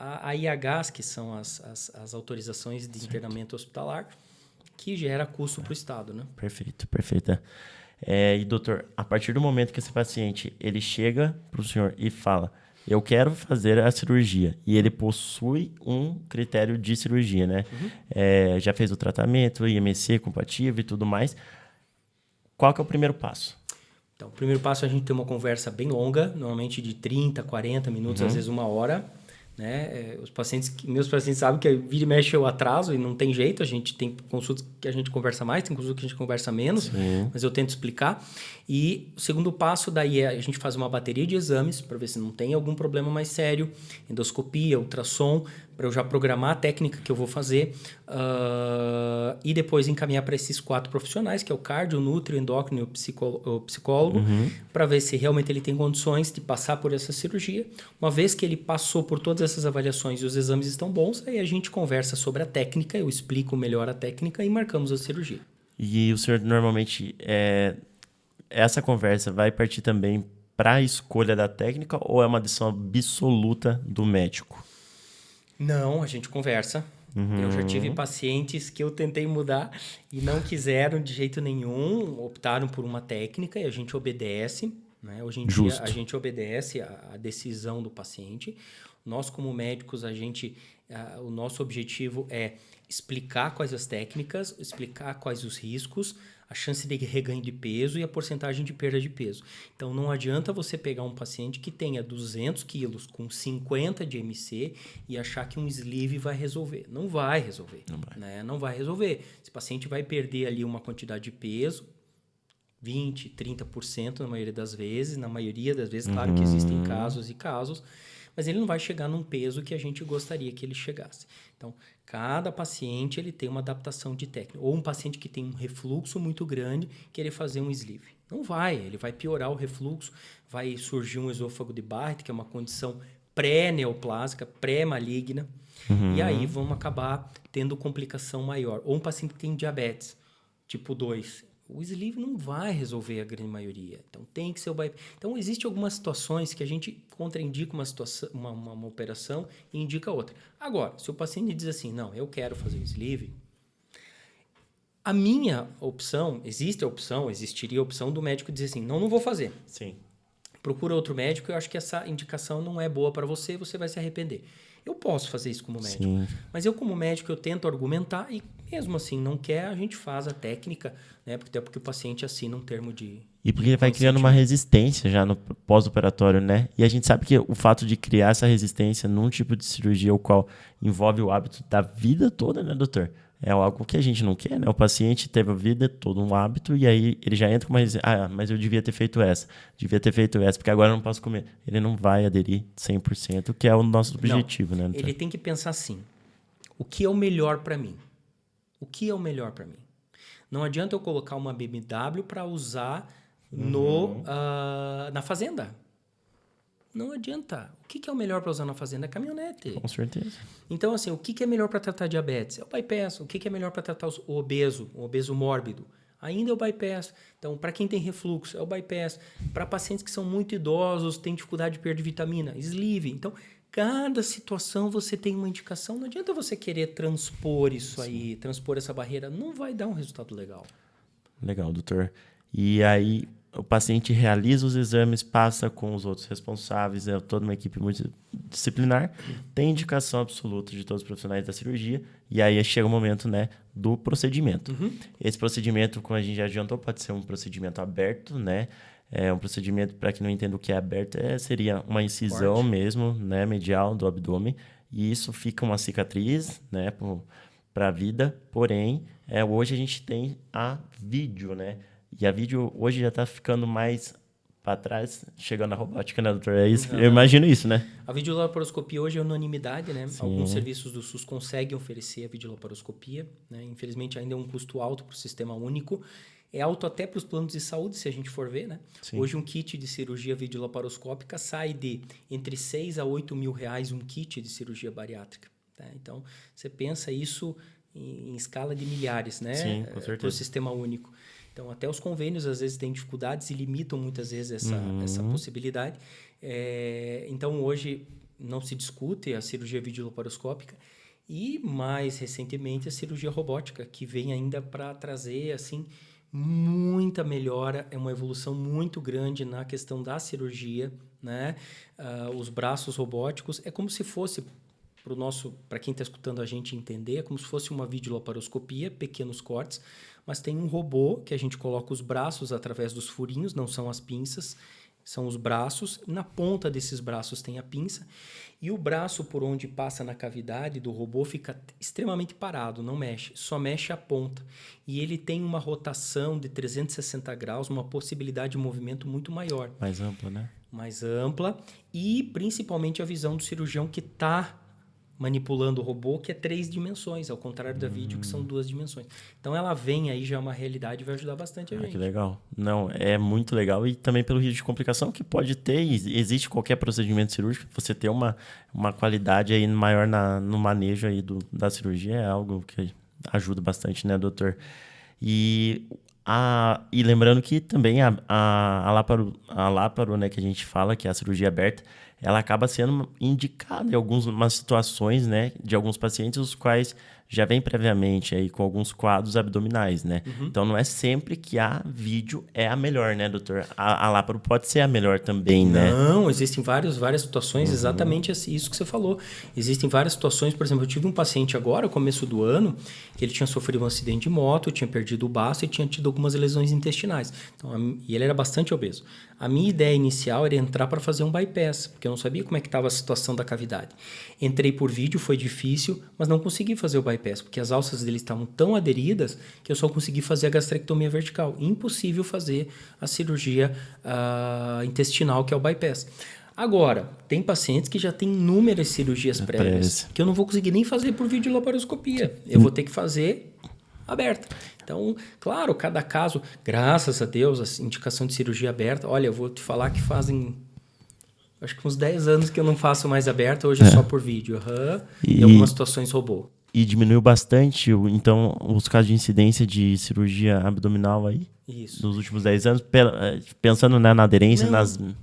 a IHs, que são as autorizações de internamento hospitalar, que gera custo para o Estado, né? Perfeito, perfeito. E, doutor, a partir do momento que esse paciente ele chega para o senhor e fala, eu quero fazer a cirurgia, e ele possui um critério de cirurgia, né? Já fez o tratamento, IMC compatível e tudo mais. Qual que é o primeiro passo? Então, o primeiro passo é a gente ter uma conversa bem longa, normalmente de 30, 40 minutos, às vezes 1 hora. Né? Meus pacientes sabem que vira e mexe eu atraso e não tem jeito, a gente tem consultas que a gente conversa mais, tem consultas que a gente conversa menos, mas eu tento explicar. E o segundo passo daí é a gente fazer uma bateria de exames para ver se não tem algum problema mais sério, endoscopia, ultrassom, para eu já programar a técnica que eu vou fazer e depois encaminhar para esses 4 profissionais, que é o cardio, o nutri, o endócrino e o psicólogo, para ver se realmente ele tem condições de passar por essa cirurgia. Uma vez que ele passou por todas essas avaliações e os exames estão bons, aí a gente conversa sobre a técnica, eu explico melhor a técnica e marcamos a cirurgia. E o senhor normalmente essa conversa vai partir também para a escolha da técnica ou é uma decisão absoluta do médico? Não, a gente conversa. Eu já tive pacientes que eu tentei mudar e não quiseram de jeito nenhum, optaram por uma técnica e a gente obedece, né? Hoje em dia a gente obedece a decisão do paciente. Nós, como médicos, o nosso objetivo é explicar quais as técnicas, explicar quais os riscos, a chance de reganho de peso e a porcentagem de perda de peso. Então, não adianta você pegar um paciente que tenha 200 quilos com 50 de MC e achar que um sleeve vai resolver. Não vai resolver. Né? Não vai resolver. Esse paciente vai perder ali uma quantidade de peso, 20%, 30% na maioria das vezes. Na maioria das vezes, claro que existem casos e casos, mas ele não vai chegar num peso que a gente gostaria que ele chegasse. Então, cada paciente ele tem uma adaptação de técnica. Ou um paciente que tem um refluxo muito grande, querer fazer um sleeve. Não vai, ele vai piorar o refluxo, vai surgir um esôfago de Barrett, que é uma condição pré-neoplásica, pré-maligna, e aí vamos acabar tendo complicação maior. Ou um paciente que tem diabetes, tipo 2. O sleeve não vai resolver a grande maioria. Então, tem que ser o bypass. Então, existem algumas situações que a gente contraindica uma operação e indica outra. Agora, se o paciente diz assim, não, eu quero fazer o sleeve, a minha opção, existiria a opção do médico dizer assim, não vou fazer. Sim. Procura outro médico, eu acho que essa indicação não é boa para você, você vai se arrepender. Eu posso fazer isso como médico. Sim. Mas eu, como médico, eu tento argumentar e mesmo assim não quer, a gente faz a técnica, né? Até porque o paciente assina um termo de... E porque ele vai criando uma resistência já no pós-operatório, né? E a gente sabe que o fato de criar essa resistência num tipo de cirurgia, o qual envolve o hábito da vida toda, né, doutor? É algo que a gente não quer, né? O paciente teve a vida toda um hábito e aí ele já entra com uma resistência. Ah, mas eu devia ter feito essa, porque agora eu não posso comer. Ele não vai aderir 100%, que é o nosso objetivo, né, doutor? Ele tem que pensar assim, o que é o melhor para mim? O que é o melhor para mim? Não adianta eu colocar uma BMW para usar na fazenda. Não adianta. O que é o melhor para usar na fazenda? É caminhonete. Com certeza. Então, assim, o que é melhor para tratar diabetes? É o bypass. O que é melhor para tratar o obeso mórbido? Ainda é o bypass. Então, para quem tem refluxo, é o bypass. Para pacientes que são muito idosos, têm dificuldade de perder vitamina, sleeve. Então, cada situação você tem uma indicação. Não adianta você querer transpor isso aí, transpor essa barreira. Não vai dar um resultado legal. Legal, doutor. E aí, o paciente realiza os exames, passa com os outros responsáveis, é toda uma equipe multidisciplinar, tem indicação absoluta de todos os profissionais da cirurgia, e aí chega o momento, né, do procedimento. Esse procedimento, como a gente já adiantou, pode ser um procedimento aberto, né? É um procedimento, para quem não entende o que é aberto, seria uma incisão mesmo, né, medial do abdômen, e isso fica uma cicatriz, né, para a vida. Porém, hoje a gente tem a vídeo, né? E a vídeo hoje já está ficando mais para trás, chegando a robótica, né, doutor? É isso? Eu imagino isso, né? A videolaparoscopia hoje é unanimidade, né? Sim. Alguns serviços do SUS conseguem oferecer a videolaparoscopia, né? Infelizmente, ainda é um custo alto para o sistema único. É alto até para os planos de saúde, se a gente for ver, né? Sim. Hoje, um kit de cirurgia videolaparoscópica sai de entre 6 a 8 mil reais um kit de cirurgia bariátrica. Tá? Então, você pensa isso em escala de milhares, né? Sim, com certeza. Para o sistema único. Então, até os convênios, às vezes, têm dificuldades e limitam, muitas vezes, essa possibilidade. Então, hoje, não se discute a cirurgia videolaparoscópica e, mais recentemente, a cirurgia robótica, que vem ainda para trazer, assim, muita melhora. É uma evolução muito grande na questão da cirurgia, né? Os braços robóticos, é como se fosse... Para quem está escutando a gente entender, é como se fosse uma videolaparoscopia, pequenos cortes, mas tem um robô que a gente coloca os braços através dos furinhos, não são as pinças, são os braços. Na ponta desses braços tem a pinça e o braço por onde passa na cavidade do robô fica extremamente parado, não mexe, só mexe a ponta. E ele tem uma rotação de 360 graus, uma possibilidade de movimento muito maior. Mais ampla, né? Mais ampla e principalmente a visão do cirurgião que está manipulando o robô, que é 3 dimensões, ao contrário da vídeo, que são 2 dimensões. Então, ela vem aí, já é uma realidade e vai ajudar bastante a gente. Que legal. Não, é muito legal. E também pelo risco de complicação que pode ter, existe qualquer procedimento cirúrgico, você ter uma qualidade aí maior no manejo aí da cirurgia é algo que ajuda bastante, né, doutor? E E lembrando que também a láparo, né, que a gente fala, que é a cirurgia aberta, ela acaba sendo indicada em algumas situações, né, de alguns pacientes, os quais já vem previamente aí com alguns quadros abdominais, né? Então não é sempre que a vídeo é a melhor, né, doutor? A láparo pode ser a melhor também, né? Não, existem várias situações, exatamente isso que você falou. Existem várias situações, por exemplo, eu tive um paciente agora, no começo do ano, que ele tinha sofrido um acidente de moto, tinha perdido o baço e tinha tido algumas lesões intestinais. Então, e ele era bastante obeso. A minha ideia inicial era entrar para fazer um bypass, porque eu não sabia como é que estava a situação da cavidade. Entrei por vídeo, foi difícil, mas não consegui fazer o bypass, porque as alças dele estavam tão aderidas que eu só consegui fazer a gastrectomia vertical. Impossível fazer a cirurgia intestinal, que é o bypass. Agora, tem pacientes que já têm inúmeras cirurgias prévias, que eu não vou conseguir nem fazer por videolaparoscopia. Eu vou ter que fazer aberta. Então, claro, cada caso, graças a Deus, a indicação de cirurgia aberta, olha, eu vou te falar que fazem, acho que uns 10 anos que eu não faço mais aberta, hoje é só por vídeo. Em algumas situações robô. E diminuiu bastante, então, os casos de incidência de cirurgia abdominal aí? Isso. Nos últimos 10 anos, pensando, né, na aderência,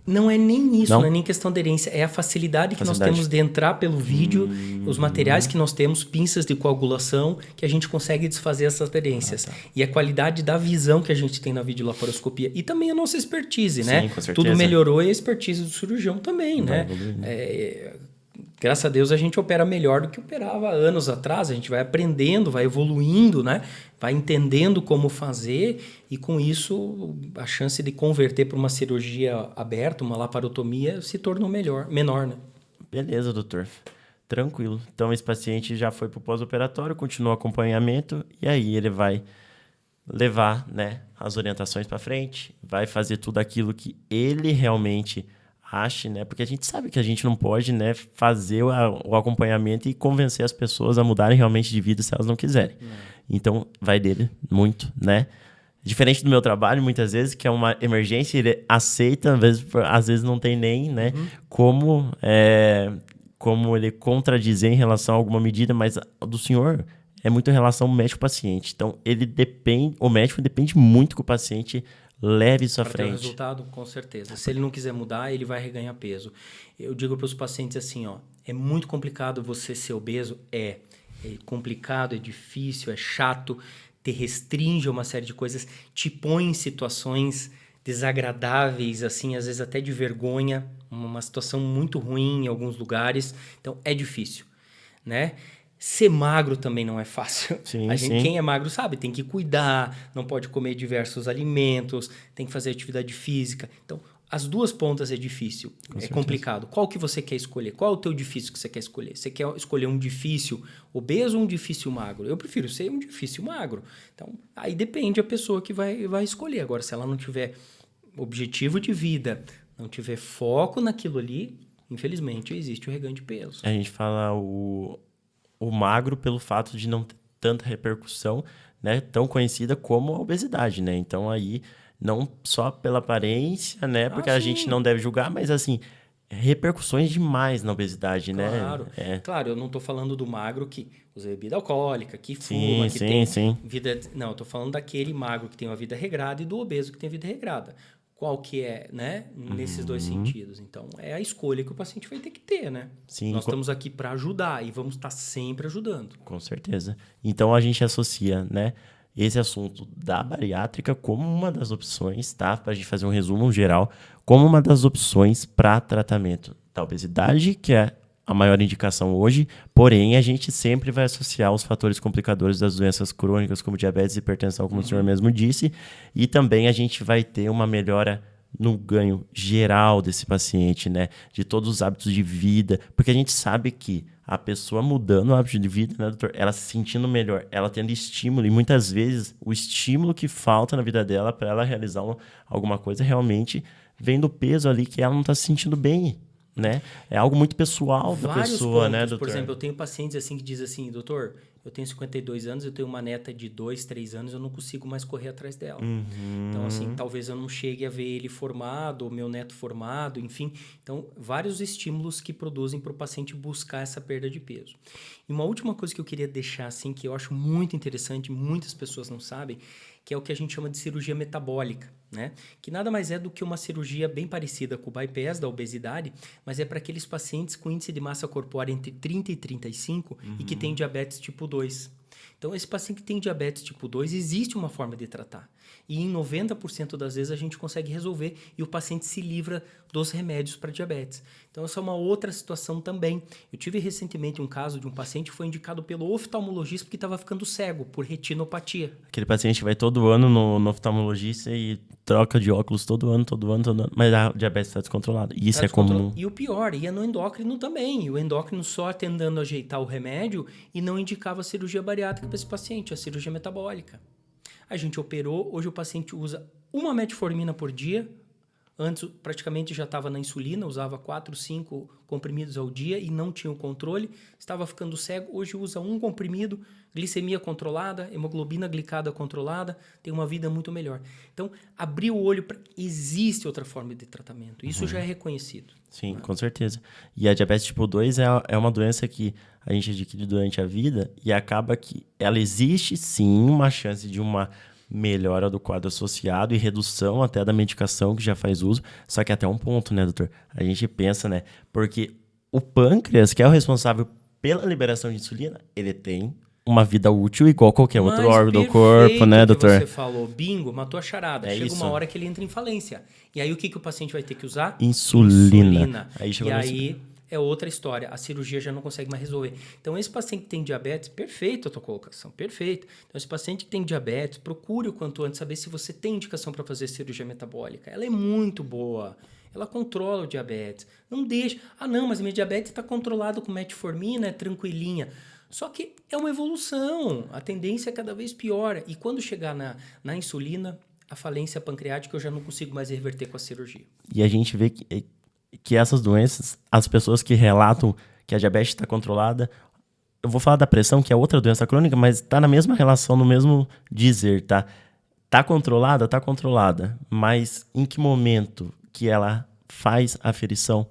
Não é nem isso, Não? não é nem questão de aderência, é a facilidade que nós temos de entrar pelo vídeo, os materiais que nós temos, pinças de coagulação, que a gente consegue desfazer essas aderências. E a qualidade da visão que a gente tem na videolaparoscopia. E também a nossa expertise, né? Sim, com certeza. Tudo melhorou e a expertise do cirurgião também, né? Graças a Deus a gente opera melhor do que operava anos atrás. A gente vai aprendendo, vai evoluindo, né? Vai entendendo como fazer e com isso a chance de converter para uma cirurgia aberta, uma laparotomia, se tornou menor, né? Beleza, doutor. Tranquilo. Então esse paciente já foi para o pós-operatório, continua o acompanhamento e aí ele vai levar, né, as orientações para frente, vai fazer tudo aquilo que ele realmente ache, né? Porque a gente sabe que a gente não pode, né, fazer o acompanhamento e convencer as pessoas a mudarem realmente de vida se elas não quiserem. Então, vai dele muito, né? Diferente do meu trabalho, muitas vezes, que é uma emergência, ele aceita, às vezes não tem nem, né, como ele contradizer em relação a alguma medida, mas do senhor é muito em relação ao médico-paciente. Então, o médico depende muito que o paciente leve isso à frente. Para ter o resultado, com certeza. Se ele não quiser mudar, ele vai reganhar peso. Eu digo para os pacientes assim, é muito complicado você ser obeso? É complicado, é difícil, é chato, te restringe a uma série de coisas, te põe em situações desagradáveis, assim, às vezes até de vergonha, uma situação muito ruim em alguns lugares. Então, é difícil, né? Ser magro também não é fácil. Sim, quem é magro sabe, tem que cuidar, não pode comer diversos alimentos, tem que fazer atividade física. Então, as duas pontas é difícil, complicado. Qual que você quer escolher? Qual é o teu difícil que você quer escolher? Você quer escolher um difícil obeso ou um difícil magro? Eu prefiro ser um difícil magro. Então, aí depende a pessoa que vai escolher. Agora, se ela não tiver objetivo de vida, não tiver foco naquilo ali, infelizmente, existe o reganho de peso. A gente fala o magro pelo fato de não ter tanta repercussão, né, tão conhecida como a obesidade, né? Então aí não só pela aparência, né, porque a gente não deve julgar, mas assim, repercussões demais na obesidade, claro, né? Claro, eu não estou falando do magro que usa bebida alcoólica, que fuma, que tem vida... Não, eu estou falando daquele magro que tem uma vida regrada e do obeso que tem vida regrada. Qual que é, né? Nesses dois sentidos. Então, é a escolha que o paciente vai ter que ter, né? Sim, nós estamos aqui para ajudar e vamos estar sempre ajudando. Com certeza. Então, a gente associa, né, esse assunto da bariátrica como uma das opções, tá? Para a gente fazer um resumo geral, como uma das opções para tratamento da obesidade, que é a maior indicação hoje, porém a gente sempre vai associar os fatores complicadores das doenças crônicas, como diabetes e hipertensão, como o senhor mesmo disse, e também a gente vai ter uma melhora no ganho geral desse paciente, né? De todos os hábitos de vida, porque a gente sabe que a pessoa mudando o hábito de vida, né, doutor? Ela se sentindo melhor, ela tendo estímulo, e muitas vezes o estímulo que falta na vida dela para ela realizar alguma coisa realmente vem do peso ali que ela não está se sentindo bem, né? É algo muito pessoal da pessoa, né, doutor? Por exemplo, eu tenho pacientes assim que dizem assim, doutor, eu tenho 52 anos, eu tenho uma neta de 2, 3 anos, eu não consigo mais correr atrás dela. Então, assim, talvez eu não chegue a ver ele formado, ou meu neto formado, enfim. Então, vários estímulos que produzem para o paciente buscar essa perda de peso. E uma última coisa que eu queria deixar, assim, que eu acho muito interessante, muitas pessoas não sabem, que é o que a gente chama de cirurgia metabólica, né? Que nada mais é do que uma cirurgia bem parecida com o bypass da obesidade, mas é para aqueles pacientes com índice de massa corpórea entre 30 e 35 e que tem diabetes tipo 2. Então, esse paciente que tem diabetes tipo 2, existe uma forma de tratar. E em 90% das vezes a gente consegue resolver e o paciente se livra dos remédios para diabetes. Então, essa é uma outra situação também. Eu tive recentemente um caso de um paciente que foi indicado pelo oftalmologista porque estava ficando cego por retinopatia. Aquele paciente vai todo ano no oftalmologista e troca de óculos todo ano, mas a diabetes está descontrolada. E isso é comum. E o pior, ia no endócrino também. E o endócrino só tentando ajeitar o remédio e não indicava a cirurgia bariátrica para esse paciente, a cirurgia metabólica. A gente operou, hoje o paciente usa uma metformina por dia. Antes, praticamente já estava na insulina, usava 4, 5 comprimidos ao dia e não tinha o controle. Estava ficando cego, hoje usa um comprimido, glicemia controlada, hemoglobina glicada controlada, tem uma vida muito melhor. Então, abrir o olho, existe outra forma de tratamento. Isso já é reconhecido. Sim, com certeza. E a diabetes tipo 2 é uma doença que a gente adquire durante a vida e acaba que ela existe, sim, uma chance de uma melhora do quadro associado e redução até da medicação que já faz uso, só que até um ponto, né, doutor? A gente pensa, né, porque o pâncreas, que é o responsável pela liberação de insulina, ele tem uma vida útil igual qualquer outro órgão do corpo, né, doutor? Você falou, bingo, matou a charada. Chega isso. uma hora que ele entra em falência. E aí o que o paciente vai ter que usar? Insulina. Aí é outra história. A cirurgia já não consegue mais resolver. Então, esse paciente que tem diabetes, perfeito a tua colocação, perfeito. Então, esse paciente que tem diabetes, procure o quanto antes saber se você tem indicação para fazer cirurgia metabólica. Ela é muito boa. Ela controla o diabetes. Não deixa. Ah, não, mas minha diabetes está controlada com metformina, é tranquilinha. Só que é uma evolução. A tendência é cada vez pior. E quando chegar na insulina, a falência pancreática eu já não consigo mais reverter com a cirurgia. E a gente vê que essas doenças, as pessoas que relatam que a diabetes está controlada, eu vou falar da pressão, que é outra doença crônica, mas está na mesma relação, no mesmo dizer, tá? Tá controlada, mas em que momento que ela faz aferição,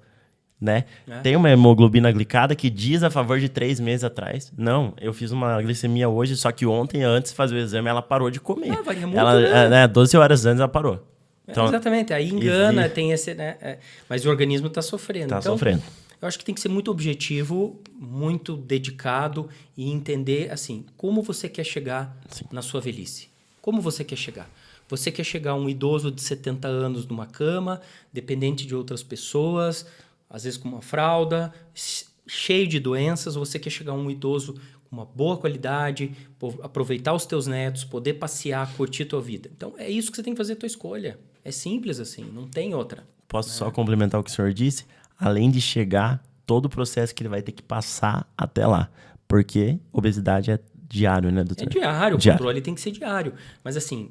né? Tem uma hemoglobina glicada que diz a favor de 3 meses atrás. Não, eu fiz uma glicemia hoje, só que ontem, antes de fazer o exame, ela parou de comer. Varia muito, né? 12 horas antes ela parou. Então, exatamente, aí engana, tem esse, né? Mas o organismo está sofrendo. Está sofrendo. Eu acho que tem que ser muito objetivo, muito dedicado e entender, assim, como você quer chegar na sua velhice. Como você quer chegar? Você quer chegar a um idoso de 70 anos numa cama, dependente de outras pessoas, às vezes com uma fralda, cheio de doenças, ou você quer chegar a um idoso com uma boa qualidade, aproveitar os teus netos, poder passear, curtir tua vida. Então, é isso que você tem que fazer a tua escolha. É simples assim, não tem outra. Posso só complementar o que o senhor disse? Além de chegar, todo o processo que ele vai ter que passar até lá. Porque obesidade é diário, né, doutor? É diário, o controle tem que ser diário. Mas assim,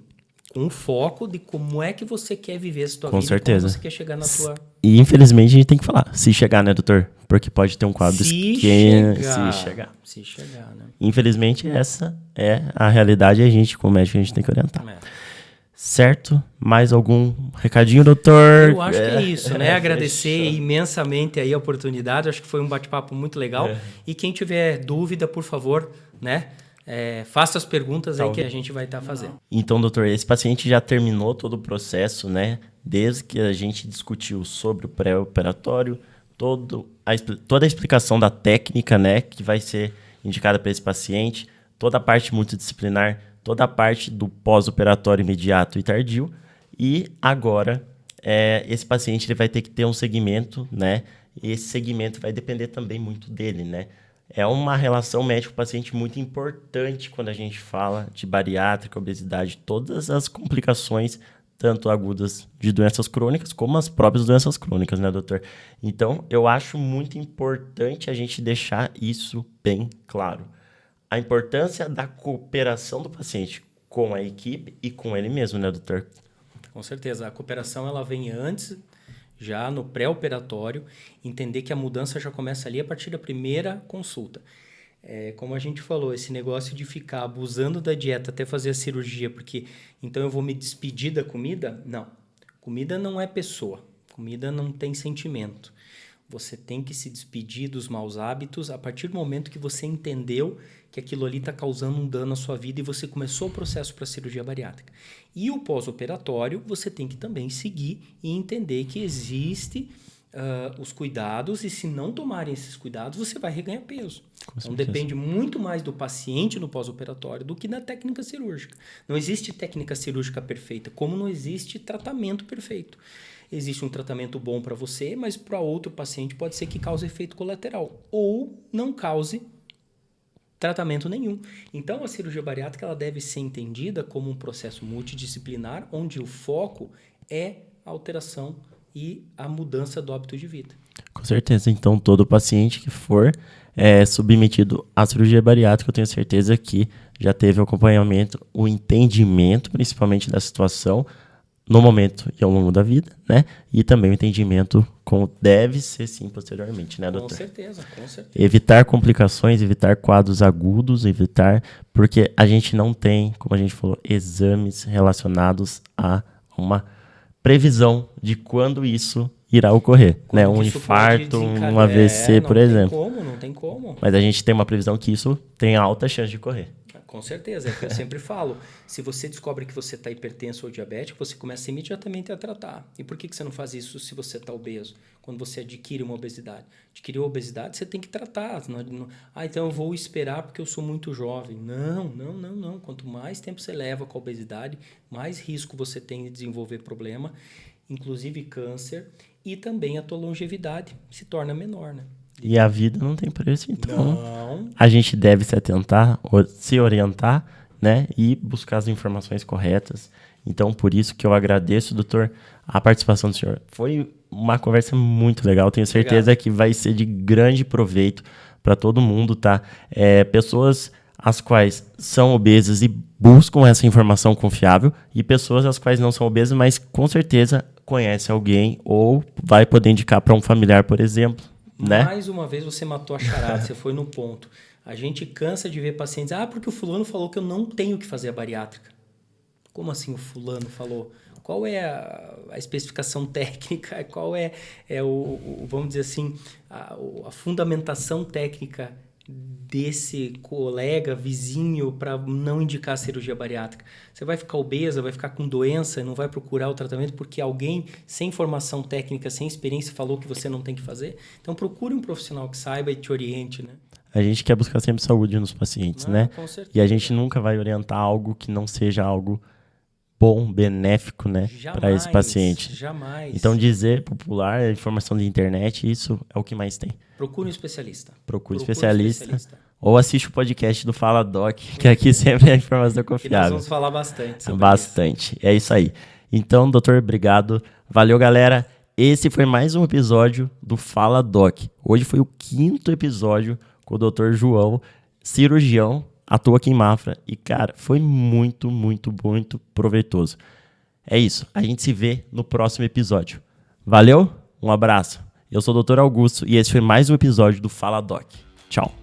com o foco de como é que você quer viver essa tua vida. Com certeza. Como você quer chegar na tua... E infelizmente a gente tem que falar, se chegar, né, doutor? Porque pode ter um quadro se chegar, né? Infelizmente essa é a realidade e a gente, como médico, a gente tem que orientar. Certo? Mais algum recadinho, doutor? Eu acho que é isso, né? Agradecer imensamente aí a oportunidade. Acho que foi um bate-papo muito legal. E quem tiver dúvida, por favor, né? Faça as perguntas aí que a gente vai estar fazendo. Então, doutor, esse paciente já terminou todo o processo, né? Desde que a gente discutiu sobre o pré-operatório, toda a explicação da técnica, né? Que vai ser indicada para esse paciente, toda a parte multidisciplinar, toda a parte do pós-operatório imediato e tardio. E agora, esse paciente ele vai ter que ter um segmento, né? E esse segmento vai depender também muito dele, né? É uma relação médico-paciente muito importante quando a gente fala de bariátrica, obesidade, todas as complicações, tanto agudas de doenças crônicas, como as próprias doenças crônicas, né, doutor? Então, eu acho muito importante a gente deixar isso bem claro. A importância da cooperação do paciente com a equipe e com ele mesmo, né, doutor? Com certeza. A cooperação ela vem antes, já no pré-operatório, entender que a mudança já começa ali a partir da primeira consulta. Como a gente falou, esse negócio de ficar abusando da dieta até fazer a cirurgia, porque então eu vou me despedir da comida? Não. Comida não é pessoa. Comida não tem sentimento. Você tem que se despedir dos maus hábitos a partir do momento que você entendeu que aquilo ali está causando um dano à sua vida e você começou o processo para a cirurgia bariátrica. E o pós-operatório, você tem que também seguir e entender que existe os cuidados, e se não tomarem esses cuidados, você vai reganhar peso. Então depende muito mais do paciente no pós-operatório do que da técnica cirúrgica. Não existe técnica cirúrgica perfeita, como não existe tratamento perfeito. Existe um tratamento bom para você, mas para outro paciente pode ser que cause efeito colateral ou não cause tratamento nenhum. Então a cirurgia bariátrica ela deve ser entendida como um processo multidisciplinar, onde o foco é a alteração e a mudança do hábito de vida. Com certeza. Então, todo paciente que for submetido à cirurgia bariátrica, eu tenho certeza que já teve o acompanhamento, o entendimento, principalmente da situação, no momento e ao longo da vida, né? E também o entendimento como deve ser, sim, posteriormente, né, doutor? Com certeza, com certeza. Evitar complicações, evitar quadros agudos, porque a gente não tem, como a gente falou, exames relacionados a uma previsão de quando isso irá ocorrer, né? Um infarto, um AVC, por exemplo. Não tem como. Mas a gente tem uma previsão que isso tem alta chance de ocorrer. Com certeza, é o que eu sempre falo. Se você descobre que você está hipertenso ou diabético, você começa imediatamente a tratar. E por que você não faz isso se você está obeso? Quando você adquire uma obesidade. Adquiriu a obesidade, você tem que tratar. Então eu vou esperar porque eu sou muito jovem. Não. Quanto mais tempo você leva com a obesidade, mais risco você tem de desenvolver problema, inclusive câncer, e também a tua longevidade se torna menor, né? E a vida não tem preço, então a gente deve se atentar, se orientar, né, e buscar as informações corretas. Então, por isso que eu agradeço, doutor, a participação do senhor. Foi uma conversa muito legal, tenho certeza que vai ser de grande proveito para todo mundo, tá? Pessoas as quais são obesas e buscam essa informação confiável, e pessoas as quais não são obesas, mas com certeza conhece alguém ou vai poder indicar para um familiar, por exemplo. Né? Mais uma vez você matou a charada, você foi no ponto. A gente cansa de ver pacientes, porque o fulano falou que eu não tenho que fazer a bariátrica. Como assim o fulano falou? Qual é a especificação técnica? Qual vamos dizer assim, a fundamentação técnica desse colega, vizinho, para não indicar a cirurgia bariátrica? Você vai ficar obesa, vai ficar com doença, não vai procurar o tratamento porque alguém sem formação técnica, sem experiência, falou que você não tem que fazer? Então procure um profissional que saiba e te oriente, né? A gente quer buscar sempre saúde nos pacientes, né? Com certeza. E a gente nunca vai orientar algo que não seja algo bom, benéfico, né, para esse paciente. Jamais. Então, dizer popular, a informação de internet, isso é o que mais tem. Procure um especialista. Procure um especialista. Ou assiste o podcast do Fala Doc, que aqui sempre é informação confiável. Que nós vamos falar bastante sobre Bastante. Isso. É isso aí. Então, doutor, obrigado. Valeu, galera. Esse foi mais um episódio do Fala Doc. Hoje foi o 5º episódio com o doutor João, cirurgião, atua aqui em Mafra. E, cara, foi muito, muito, muito proveitoso. É isso. A gente se vê no próximo episódio. Valeu? Um abraço. Eu sou o Dr. Augusto e esse foi mais um episódio do Fala Doc. Tchau.